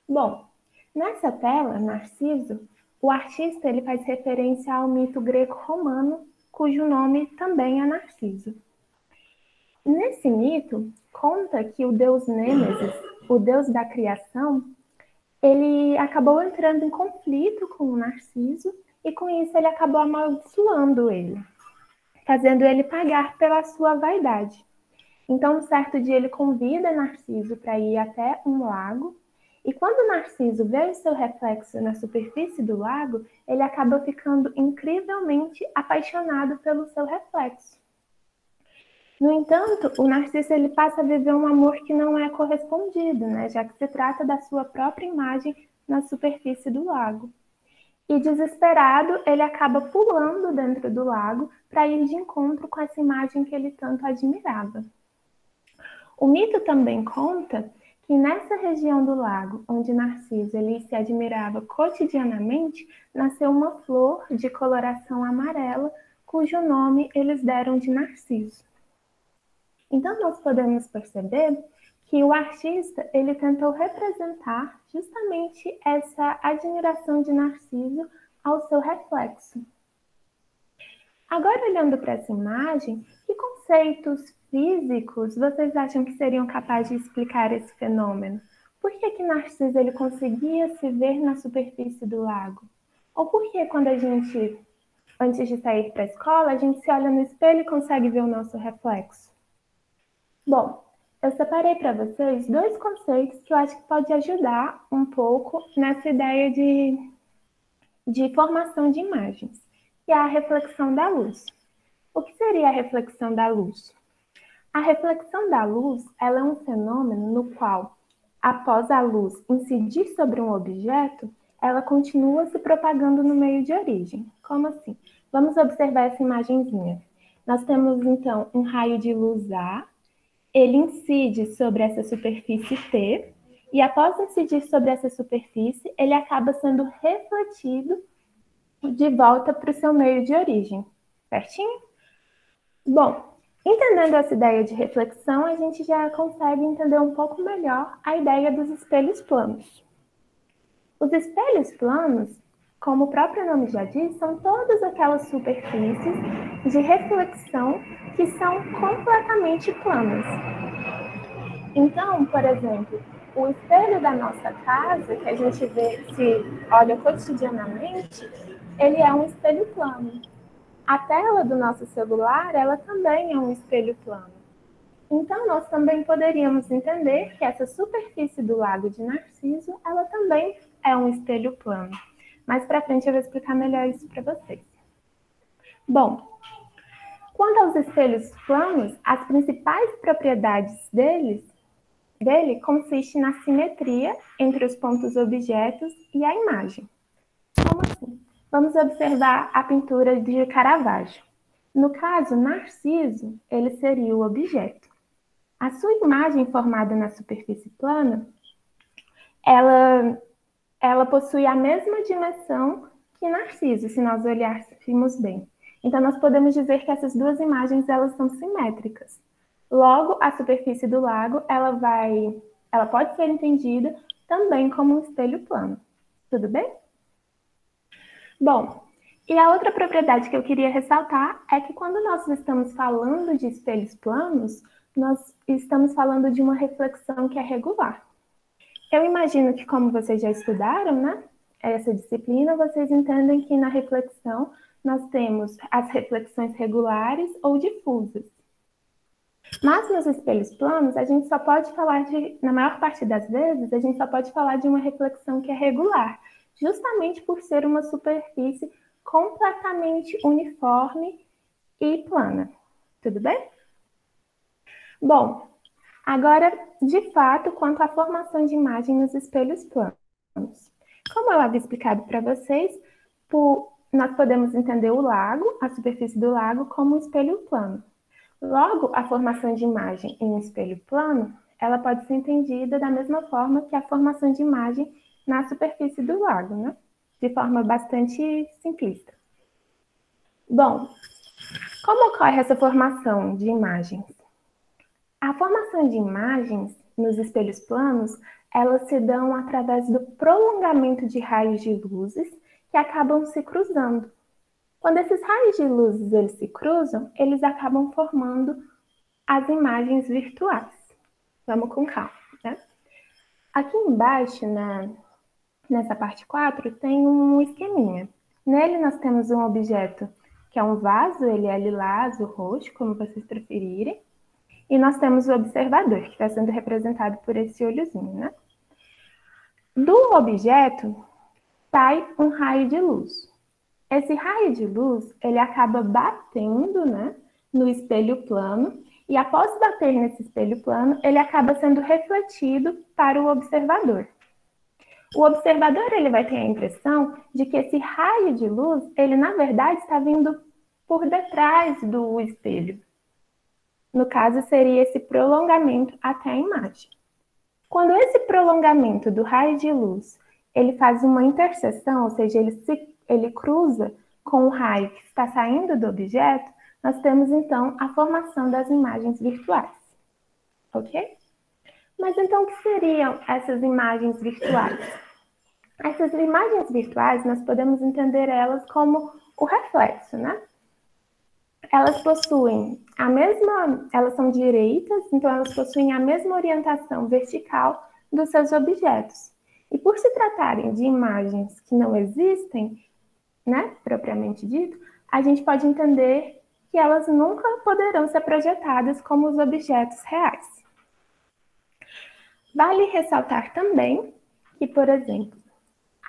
F: Bom, nessa tela, Narciso, o artista ele faz referência ao mito greco-romano, cujo nome também é Narciso. Nesse mito, conta que o deus Nêmesis, o deus da criação, ele acabou entrando em conflito com o Narciso e com isso ele acabou amaldiçoando ele, fazendo ele pagar pela sua vaidade. Então, um certo dia ele convida Narciso para ir até um lago, e quando Narciso vê o seu reflexo na superfície do lago, ele acaba ficando incrivelmente apaixonado pelo seu reflexo. No entanto, o Narciso ele passa a viver um amor que não é correspondido, né? Já que se trata da sua própria imagem na superfície do lago. E desesperado, ele acaba pulando dentro do lago para ir de encontro com essa imagem que ele tanto admirava. O mito também conta que nessa região do lago, onde Narciso ele se admirava cotidianamente, nasceu uma flor de coloração amarela, cujo nome eles deram de Narciso. Então, nós podemos perceber que o artista ele tentou representar justamente essa admiração de Narciso ao seu reflexo. Agora, olhando para essa imagem, que conceitos físicos vocês acham que seriam capazes de explicar esse fenômeno? Por que Narciso ele conseguia se ver na superfície do lago? Ou por que quando a gente, antes de sair para a escola, a gente se olha no espelho e consegue ver o nosso reflexo? Bom, eu separei para vocês dois conceitos que eu acho que pode ajudar um pouco nessa ideia de formação de imagens, que é a reflexão da luz. O que seria a reflexão da luz? A reflexão da luz ela é um fenômeno no qual, após a luz incidir sobre um objeto, ela continua se propagando no meio de origem. Como assim? Vamos observar essa imagenzinha. Nós temos, então, um raio de luz A, ele incide sobre essa superfície T, e após incidir sobre essa superfície, ele acaba sendo refletido de volta para o seu meio de origem. Certinho? Bom, entendendo essa ideia de reflexão, a gente já consegue entender um pouco melhor a ideia dos espelhos planos. Os espelhos planos, como o próprio nome já diz, são todas aquelas superfícies de reflexão que são completamente planas. Então, por exemplo, o espelho da nossa casa, que a gente vê, se olha cotidianamente, ele é um espelho plano. A tela do nosso celular, ela também é um espelho plano. Então, nós também poderíamos entender que essa superfície do lago de Narciso, ela também é um espelho plano. Mais para frente eu vou explicar melhor isso para vocês. Bom, quanto aos espelhos planos, as principais propriedades dele consiste na simetria entre os pontos objetos e a imagem. Como assim? Vamos observar a pintura de Caravaggio. No caso, Narciso, ele seria o objeto. A sua imagem formada na superfície plana, ela possui a mesma dimensão que Narciso, se nós olhássemos bem. Então, nós podemos dizer que essas duas imagens elas são simétricas. Logo, a superfície do lago ela pode ser entendida também como um espelho plano. Tudo bem? Bom, e a outra propriedade que eu queria ressaltar é que quando nós estamos falando de espelhos planos, nós estamos falando de uma reflexão que é regular. Eu imagino que, como vocês já estudaram, né? essa disciplina, vocês entendem que na reflexão nós temos as reflexões regulares ou difusas. Mas nos espelhos planos, a gente só pode falar na maior parte das vezes, a gente só pode falar de uma reflexão que é regular, justamente por ser uma superfície completamente uniforme e plana. Tudo bem? Bom, agora, de fato, quanto à formação de imagem nos espelhos planos. Como eu havia explicado para vocês, nós podemos entender o lago, a superfície do lago, como um espelho plano. Logo, a formação de imagem em um espelho plano, ela pode ser entendida da mesma forma que a formação de imagem na superfície do lago, né? De forma bastante simplista. Bom, como ocorre essa formação de imagens? A formação de imagens nos espelhos planos, elas se dão através do prolongamento de raios de luzes que acabam se cruzando. Quando esses raios de luzes eles se cruzam, eles acabam formando as imagens virtuais. Vamos com calma, né? Aqui embaixo, nessa parte 4, tem um esqueminha. Nele nós temos um objeto que é um vaso, ele é lilás ou roxo, como vocês preferirem. E nós temos o observador, que está sendo representado por esse olhozinho, né? Do objeto sai um raio de luz. Esse raio de luz, ele acaba batendo, né, no espelho plano, e após bater nesse espelho plano, ele acaba sendo refletido para o observador. O observador, ele vai ter a impressão de que esse raio de luz, ele na verdade está vindo por detrás do espelho. No caso, seria esse prolongamento até a imagem. Quando esse prolongamento do raio de luz, ele faz uma interseção, ou seja, ele cruza com o raio que está saindo do objeto, nós temos então a formação das imagens virtuais. Ok? Mas então o que seriam essas imagens virtuais? Essas imagens virtuais, nós podemos entender elas como o reflexo, né? Elas possuem elas são direitas, então elas possuem a mesma orientação vertical dos seus objetos. E por se tratarem de imagens que não existem, né, propriamente dito, a gente pode entender que elas nunca poderão ser projetadas como os objetos reais. Vale ressaltar também que, por exemplo,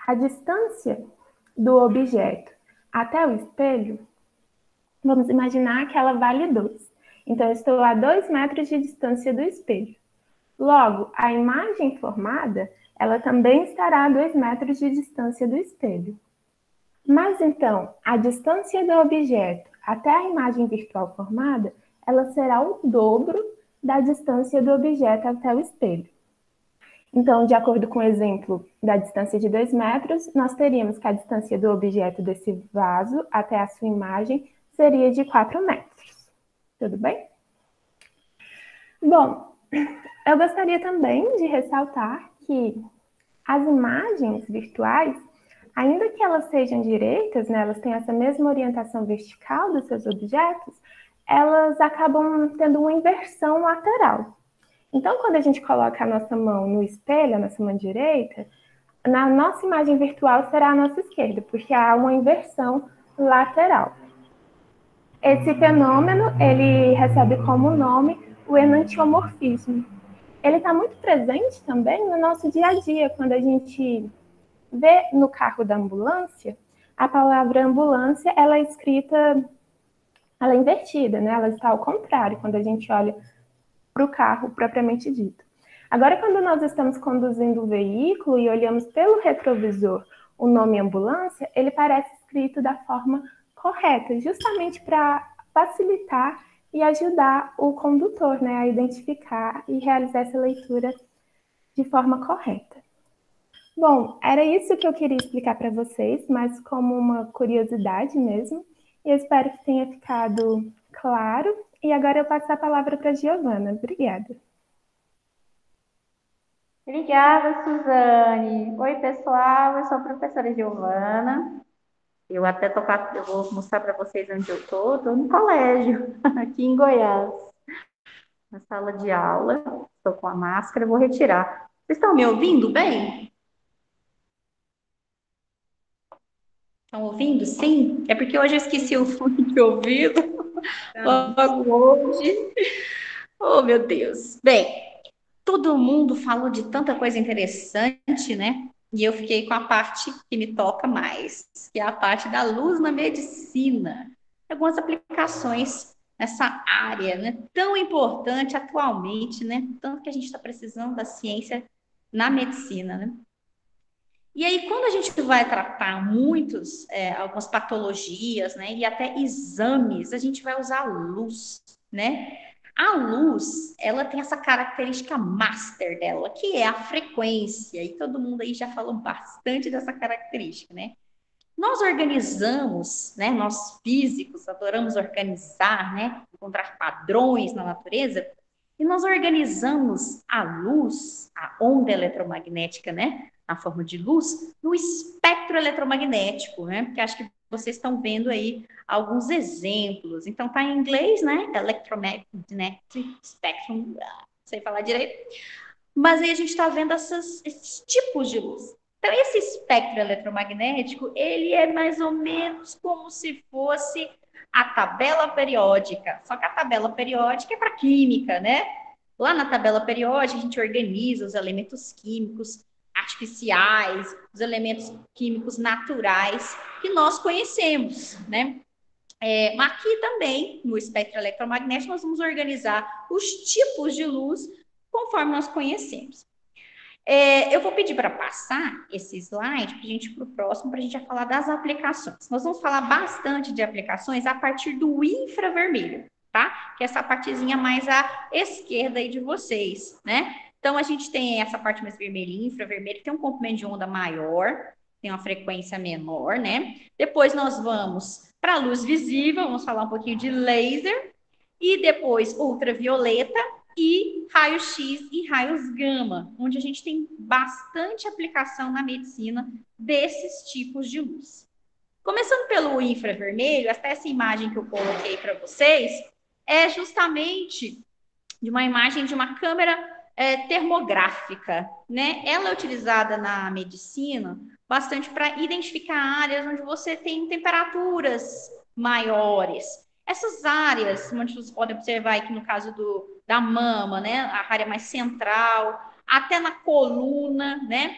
F: a distância do objeto até o espelho, vamos imaginar que ela vale 2. Então, eu estou a 2 metros de distância do espelho. Logo, a imagem formada, ela também estará a 2 metros de distância do espelho. Mas, então, a distância do objeto até a imagem virtual formada, ela será o dobro da distância do objeto até o espelho. Então, de acordo com o exemplo da distância de 2 metros, nós teríamos que a distância do objeto desse vaso até a sua imagem seria de 4 metros. Tudo bem? Bom, eu gostaria também de ressaltar que as imagens virtuais, ainda que elas sejam direitas, né, elas têm essa mesma orientação vertical dos seus objetos, elas acabam tendo uma inversão lateral. Então, quando a gente coloca a nossa mão no espelho, a nossa mão direita, na nossa imagem virtual será a nossa esquerda, porque há uma inversão lateral. Esse fenômeno, ele recebe como nome o enantiomorfismo. Ele está muito presente também no nosso dia a dia, quando a gente vê no carro da ambulância, a palavra ambulância, ela é escrita, ela é invertida, né? Ela está ao contrário, quando a gente olha para o carro propriamente dito. Agora, quando nós estamos conduzindo o veículo e olhamos pelo retrovisor o nome ambulância, ele parece escrito da forma correta, justamente para facilitar e ajudar o condutor, né, a identificar e realizar essa leitura de forma correta. Bom, era isso que eu queria explicar para vocês, mas como uma curiosidade mesmo, e eu espero que tenha ficado claro. E agora eu passo a palavra para a Giovana. Obrigada.
G: Obrigada, Suzane. Oi, pessoal, eu sou a professora Giovana. Eu vou mostrar para vocês onde eu estou. Estou no colégio, aqui em Goiás, na sala de aula. Estou com a máscara, vou retirar. Vocês estão me ouvindo bem? Estão ouvindo? Sim? É porque hoje eu esqueci o fone de ouvido. Logo hoje. Oh, meu Deus. Bem, todo mundo falou de tanta coisa interessante, né? E eu fiquei com a parte que me toca mais, que é a parte da luz na medicina. Algumas aplicações nessa área, né? Tão importante atualmente, né? Tanto que a gente está precisando da ciência na medicina, né? E aí, quando a gente vai tratar algumas patologias, né, e até exames, a gente vai usar a luz, né? A luz, ela tem essa característica master dela, que é a frequência, e todo mundo aí já falou bastante dessa característica, né? Nós organizamos, né, nós físicos adoramos organizar, né, encontrar padrões na natureza, e nós organizamos a luz, a onda eletromagnética, né, na forma de luz, no espectro eletromagnético, né, porque acho que vocês estão vendo aí alguns exemplos. Então, tá em inglês, né, Electromagnetic Spectrum, não sei falar direito, mas aí a gente está vendo esses tipos de luz. Então, esse espectro eletromagnético, ele é mais ou menos como se fosse a tabela periódica. Só que a tabela periódica é para química, né? Lá na tabela periódica, a gente organiza os elementos químicos artificiais, os elementos químicos naturais que nós conhecemos, né? Aqui também, no espectro eletromagnético, nós vamos organizar os tipos de luz conforme nós conhecemos. Eu vou pedir para passar esse slide para a gente ir para o próximo, para a gente já falar das aplicações. Nós vamos falar bastante de aplicações a partir do infravermelho, tá? Que é essa partezinha mais à esquerda aí de vocês, né? Então, a gente tem essa parte mais vermelhinha, infravermelho, que tem um comprimento de onda maior, tem uma frequência menor, né? Depois nós vamos para a luz visível, vamos falar um pouquinho de laser, e depois ultravioleta, e raio-x e raios gama, onde a gente tem bastante aplicação na medicina desses tipos de luz. Começando pelo infravermelho, até essa imagem que eu coloquei para vocês, é justamente de uma imagem de uma câmera termográfica, né? Ela é utilizada na medicina bastante para identificar áreas onde você tem temperaturas maiores. Essas áreas, onde vocês podem observar aqui no caso da mama, né? A área mais central, até na coluna, né?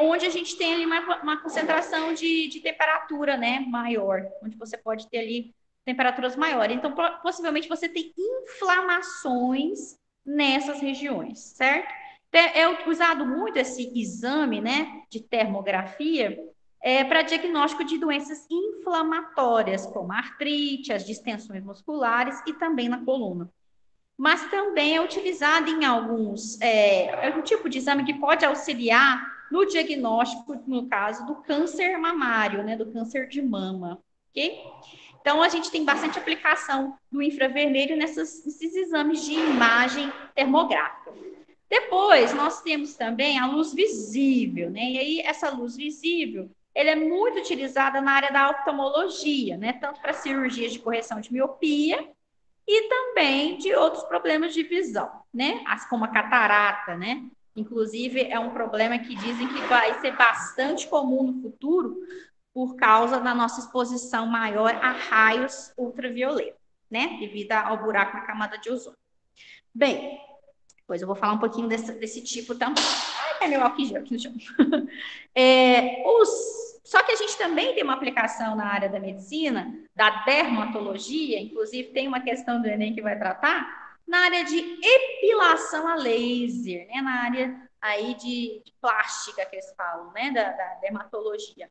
G: Onde a gente tem ali uma concentração de temperatura, né? Maior, onde você pode ter ali temperaturas maiores. Então, possivelmente você tem inflamações nessas regiões, certo? É usado muito esse exame, né, de termografia, para diagnóstico de doenças inflamatórias, como a artrite, as distensões musculares e também na coluna. Mas também é utilizado em alguns, um tipo de exame que pode auxiliar no diagnóstico, no caso do câncer mamário, né, do câncer de mama, ok? Então, a gente tem bastante aplicação do infravermelho nesses exames de imagem termográfica. Depois, nós temos também a luz visível, né? E aí, essa luz visível, ela é muito utilizada na área da oftalmologia, né? Tanto para cirurgias de correção de miopia e também de outros problemas de visão, né? Como a catarata, né? Inclusive, é um problema que dizem que vai ser bastante comum no futuro, por causa da nossa exposição maior a raios ultravioleta, né? Devido ao buraco na camada de ozônio. Bem, depois eu vou falar um pouquinho desse tipo também. Ai, meu álcool gel aqui no chão. Só que a gente também tem uma aplicação na área da medicina, da dermatologia, inclusive tem uma questão do Enem que vai tratar, na área de epilação a laser, né? Na área aí de plástica que eles falam, né? Da dermatologia.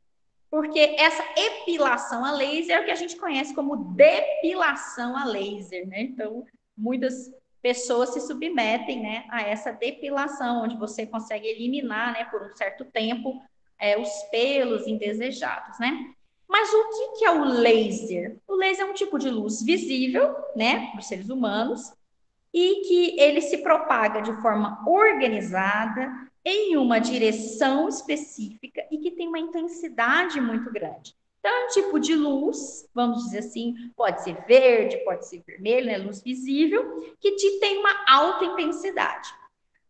G: Porque essa epilação a laser é o que a gente conhece como depilação a laser, né? Então, muitas pessoas se submetem, né, a essa depilação, onde você consegue eliminar, né, por um certo tempo, os pelos indesejados, né? Mas o que é o laser? O laser é um tipo de luz visível, né, para os seres humanos, e que ele se propaga de forma organizada, em uma direção específica e que tem uma intensidade muito grande. Então, é um tipo de luz, vamos dizer assim, pode ser verde, pode ser vermelho, né? Luz visível, que tem uma alta intensidade.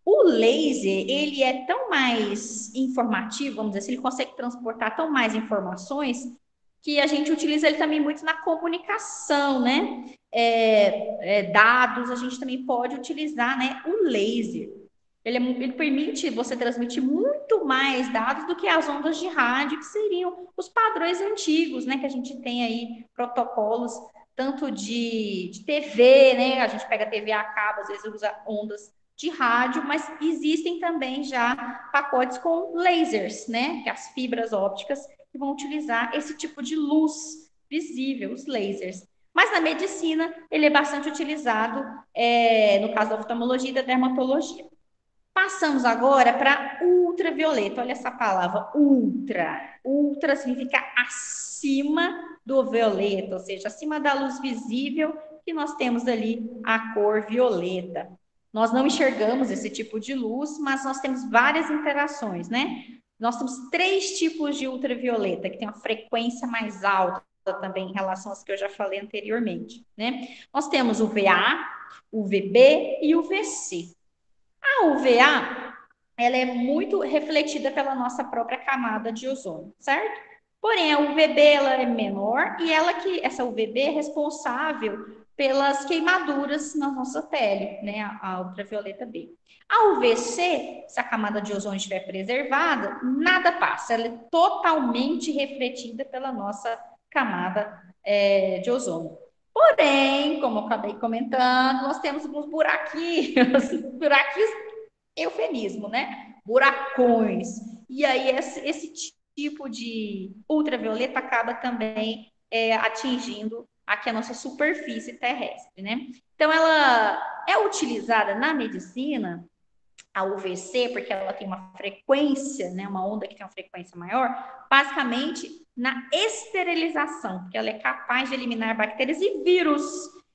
G: O laser, ele é tão mais informativo, vamos dizer assim, ele consegue transportar tão mais informações que a gente utiliza ele também muito na comunicação, né? Dados, a gente também pode utilizar, né, o laser. Ele permite você transmitir muito mais dados do que as ondas de rádio, que seriam os padrões antigos, né? Que a gente tem aí protocolos, tanto de TV, né? A gente pega TV a cabo, às vezes usa ondas de rádio, mas existem também já pacotes com lasers, né? Que as fibras ópticas que vão utilizar esse tipo de luz visível, os lasers. Mas na medicina, ele é bastante utilizado, no caso da oftalmologia e da dermatologia. Passamos agora para ultravioleta. Olha essa palavra, ultra. Ultra significa acima do violeta, ou seja, acima da luz visível, que nós temos ali a cor violeta. Nós não enxergamos esse tipo de luz, mas nós temos várias interações, né? Nós temos 3 tipos de ultravioleta, que tem uma frequência mais alta também em relação às que eu já falei anteriormente, né? Nós temos o VA, o VB e o VC. A UVA, ela é muito refletida pela nossa própria camada de ozônio, certo? Porém, a UVB, ela é menor e essa UVB é responsável pelas queimaduras na nossa pele, né? A ultravioleta B. A UVC, se a camada de ozônio estiver preservada, nada passa, ela é totalmente refletida pela nossa camada de ozônio. Porém, como eu acabei comentando, nós temos alguns buraquinhos, buraquinhos, eufemismo, né? Buracões. E aí esse tipo de ultravioleta acaba também atingindo aqui a nossa superfície terrestre, né? Então, ela é utilizada na medicina, a UVC, porque ela tem uma frequência, né, uma onda que tem uma frequência maior, basicamente na esterilização, porque ela é capaz de eliminar bactérias e vírus.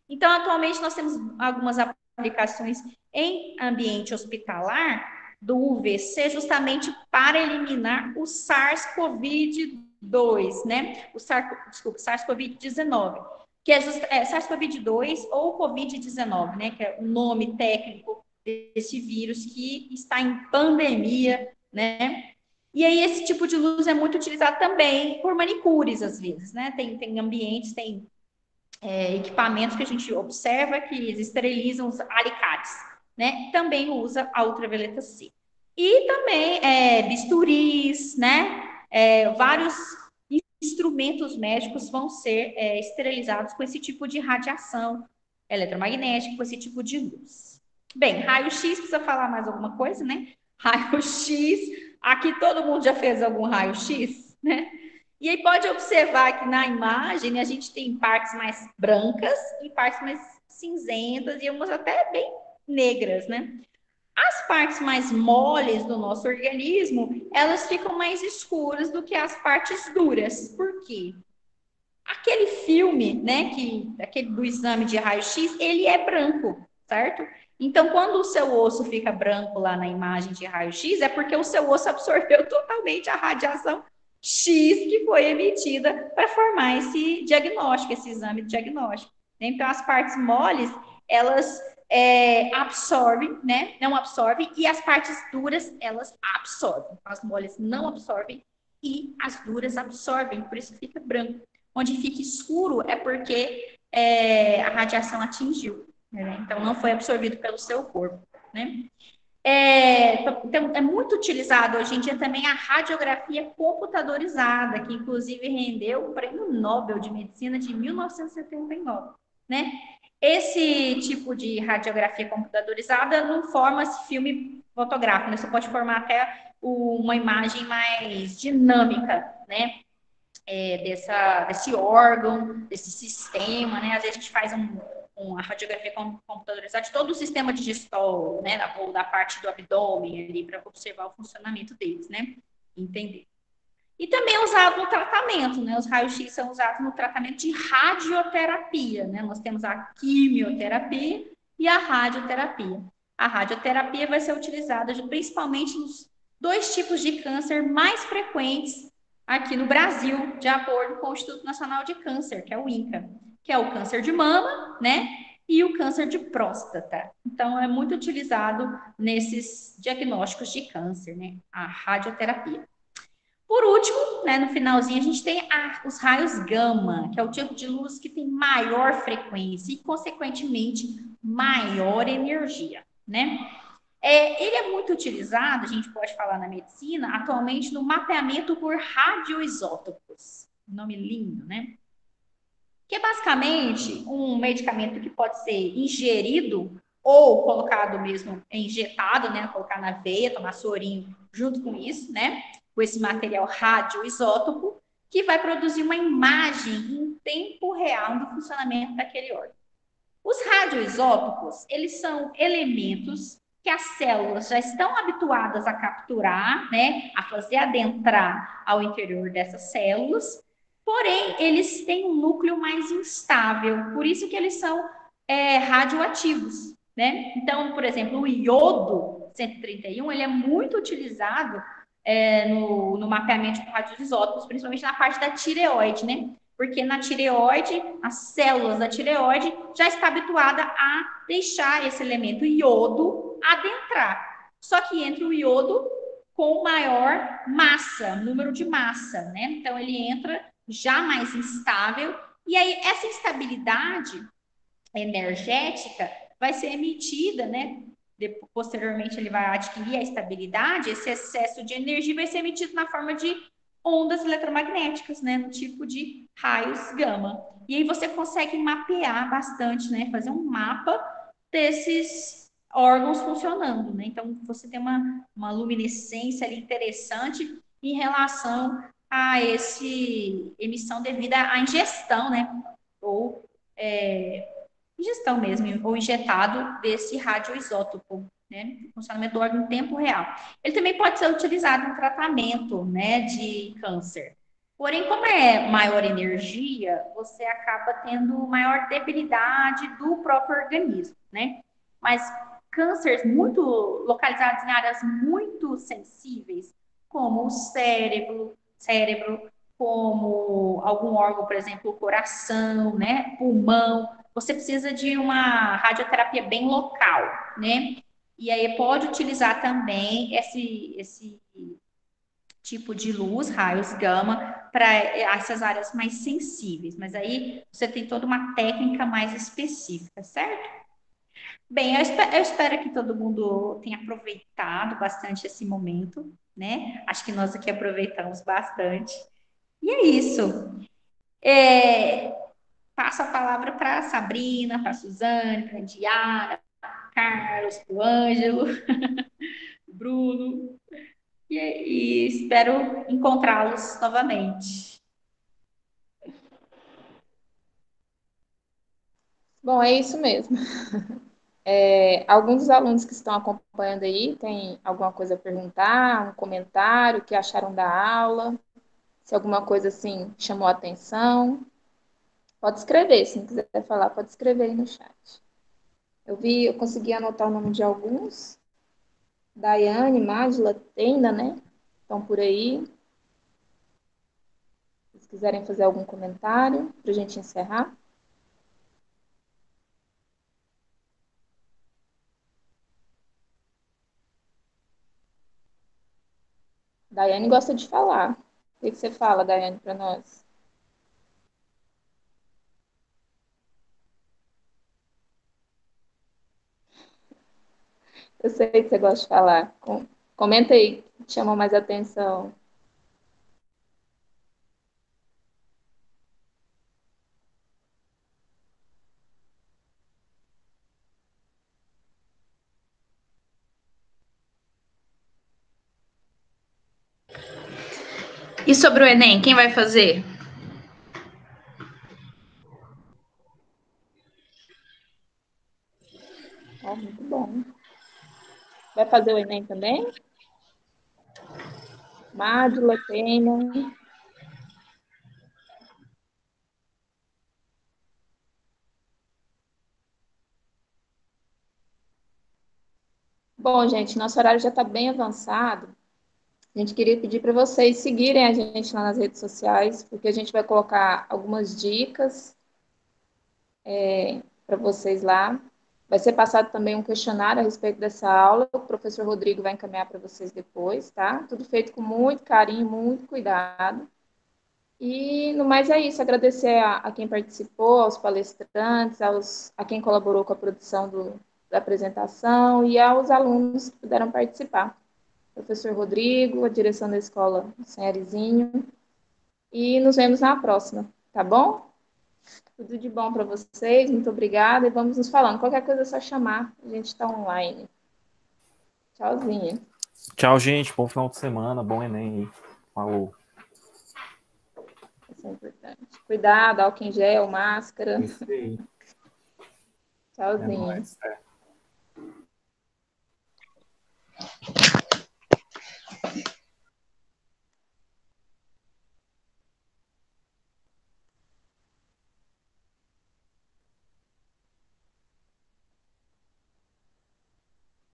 G: Então, atualmente, nós temos algumas aplicações em ambiente hospitalar do UVC, justamente para eliminar o SARS-CoV-2, né? SARS-CoV-19, que é SARS-CoV-2 ou Covid-19, né? Que é o nome técnico desse vírus que está em pandemia, né? E aí esse tipo de luz é muito utilizado também por manicures, às vezes, né? Tem ambientes, tem equipamentos que a gente observa que eles esterilizam os alicates, né? Também usa a ultravioleta C. E também bisturis, né? Vários instrumentos médicos vão ser esterilizados com esse tipo de radiação eletromagnética, com esse tipo de luz. Bem, raio-x, precisa falar mais alguma coisa, né? Raio-x, aqui todo mundo já fez algum raio-x, né? E aí pode observar que na imagem a gente tem partes mais brancas e partes mais cinzentas e umas até bem negras, né? As partes mais moles do nosso organismo, elas ficam mais escuras do que as partes duras. Por quê? Aquele filme, né, aquele do exame de raio-x, ele é branco, certo? Então, quando o seu osso fica branco lá na imagem de raio-x, é porque o seu osso absorveu totalmente a radiação X que foi emitida para formar esse diagnóstico, esse exame de diagnóstico. Então, as partes moles, elas absorvem, né? Não absorvem, e as partes duras, elas absorvem. As moles não absorvem e as duras absorvem, por isso fica branco. Onde fica escuro é porque a radiação atingiu, né? Então não foi absorvido pelo seu corpo, né? Então, é muito utilizado hoje em dia também a radiografia computadorizada, que inclusive rendeu o Prêmio Nobel de Medicina de 1979, né? Esse tipo de radiografia computadorizada não forma esse filme fotográfico, né? Você pode formar até uma imagem mais dinâmica, né? Desse órgão, desse sistema, né? Às vezes a gente faz uma radiografia computadorizada de todo o sistema digestório, né? Da parte do abdômen ali, para observar o funcionamento deles, né? Entender. E também é usado no tratamento, né? Os raios-x são usados no tratamento de radioterapia, né? Nós temos a quimioterapia e a radioterapia. A radioterapia vai ser utilizada principalmente nos 2 tipos de câncer mais frequentes aqui no Brasil, de acordo com o Instituto Nacional de Câncer, que é o INCA, que é o câncer de mama, né? E o câncer de próstata. Então, é muito utilizado nesses diagnósticos de câncer, né? A radioterapia. Por último, né, no finalzinho, a gente tem os raios gama, que é o tipo de luz que tem maior frequência e, consequentemente, maior energia, né? Ele é muito utilizado, a gente pode falar na medicina, atualmente no mapeamento por radioisótopos. Nome lindo, né? Que é basicamente um medicamento que pode ser ingerido ou colocado mesmo, injetado, né? Colocar na veia, tomar sorinho junto com isso, né? Com esse material radioisótopo, que vai produzir uma imagem em tempo real do funcionamento daquele órgão. Os radioisótopos, eles são elementos que as células já estão habituadas a capturar, né, a fazer adentrar ao interior dessas células, porém, eles têm um núcleo mais instável, por isso que eles são radioativos, né? Então, por exemplo, o iodo 131, ele é muito utilizado no mapeamento de radioisótopos, principalmente na parte da tireoide, né? Porque na tireoide, as células da tireoide já está habituada a deixar esse elemento iodo adentrar. Só que entra o iodo com maior massa, número de massa, né? Então ele entra já mais instável, e aí essa instabilidade energética vai ser emitida, né? Posteriormente ele vai adquirir a estabilidade, esse excesso de energia vai ser emitido na forma de ondas eletromagnéticas, né, no tipo de raios gama. E aí você consegue mapear bastante, né, fazer um mapa desses órgãos funcionando, né? Então você tem uma luminescência ali interessante em relação a esse emissão devido à ingestão, né, ou ingestão mesmo, ou injetado desse radioisótopo, né? Funcionamento do órgão em tempo real. Ele também pode ser utilizado em tratamento, né, de câncer. Porém, como é maior energia, você acaba tendo maior debilidade do próprio organismo, né? Mas cânceres muito localizados em áreas muito sensíveis, como o cérebro, como algum órgão, por exemplo, o coração, né, pulmão, você precisa de uma radioterapia bem local, né? E aí pode utilizar também esse tipo de luz, raios gama, para essas áreas mais sensíveis. Mas aí você tem toda uma técnica mais específica, certo? Bem, eu espero que todo mundo tenha aproveitado bastante esse momento, né? Acho que nós aqui aproveitamos bastante. E é isso. Passo a palavra para a Sabrina, para a Suzane, para a Diara, Carlos, para o Ângelo, Bruno, e espero encontrá-los novamente.
A: Bom, é isso mesmo. Alguns dos alunos que estão acompanhando aí têm alguma coisa a perguntar, um comentário, o que acharam da aula, se alguma coisa assim chamou a atenção. Pode escrever, se não quiser falar, pode escrever aí no chat. Eu consegui anotar o nome de alguns. Daiane, Mádila, Tenda, né? Estão por aí. Se quiserem fazer algum comentário para a gente encerrar. Daiane gosta de falar. O que você fala, Daiane, para nós? Eu sei que você gosta de falar. Comenta aí, o que chama mais atenção.
E: E sobre o Enem, quem vai fazer?
A: Oh, muito bom. Vai fazer o Enem também? Mádila, Tênia. Bom, gente, nosso horário já está bem avançado. A gente queria pedir para vocês seguirem a gente lá nas redes sociais, porque a gente vai colocar algumas dicas para vocês lá. Vai ser passado também um questionário a respeito dessa aula, o professor Rodrigo vai encaminhar para vocês depois, tá? Tudo feito com muito carinho, muito cuidado. E, no mais, é isso. Agradecer a quem participou, aos palestrantes, a quem colaborou com a produção da apresentação e aos alunos que puderam participar. Professor Rodrigo, a direção da escola Senhorizinho. E nos vemos na próxima, tá bom? Tudo de bom para vocês, muito obrigada e vamos nos falando. Qualquer coisa é só chamar, a gente está online. Tchauzinho.
C: Tchau, gente. Bom final de semana, bom Enem aí. Falou.
A: Isso é importante. Cuidado, álcool em gel, máscara.
C: Isso aí. É
A: Tchauzinho.
C: nóis. É.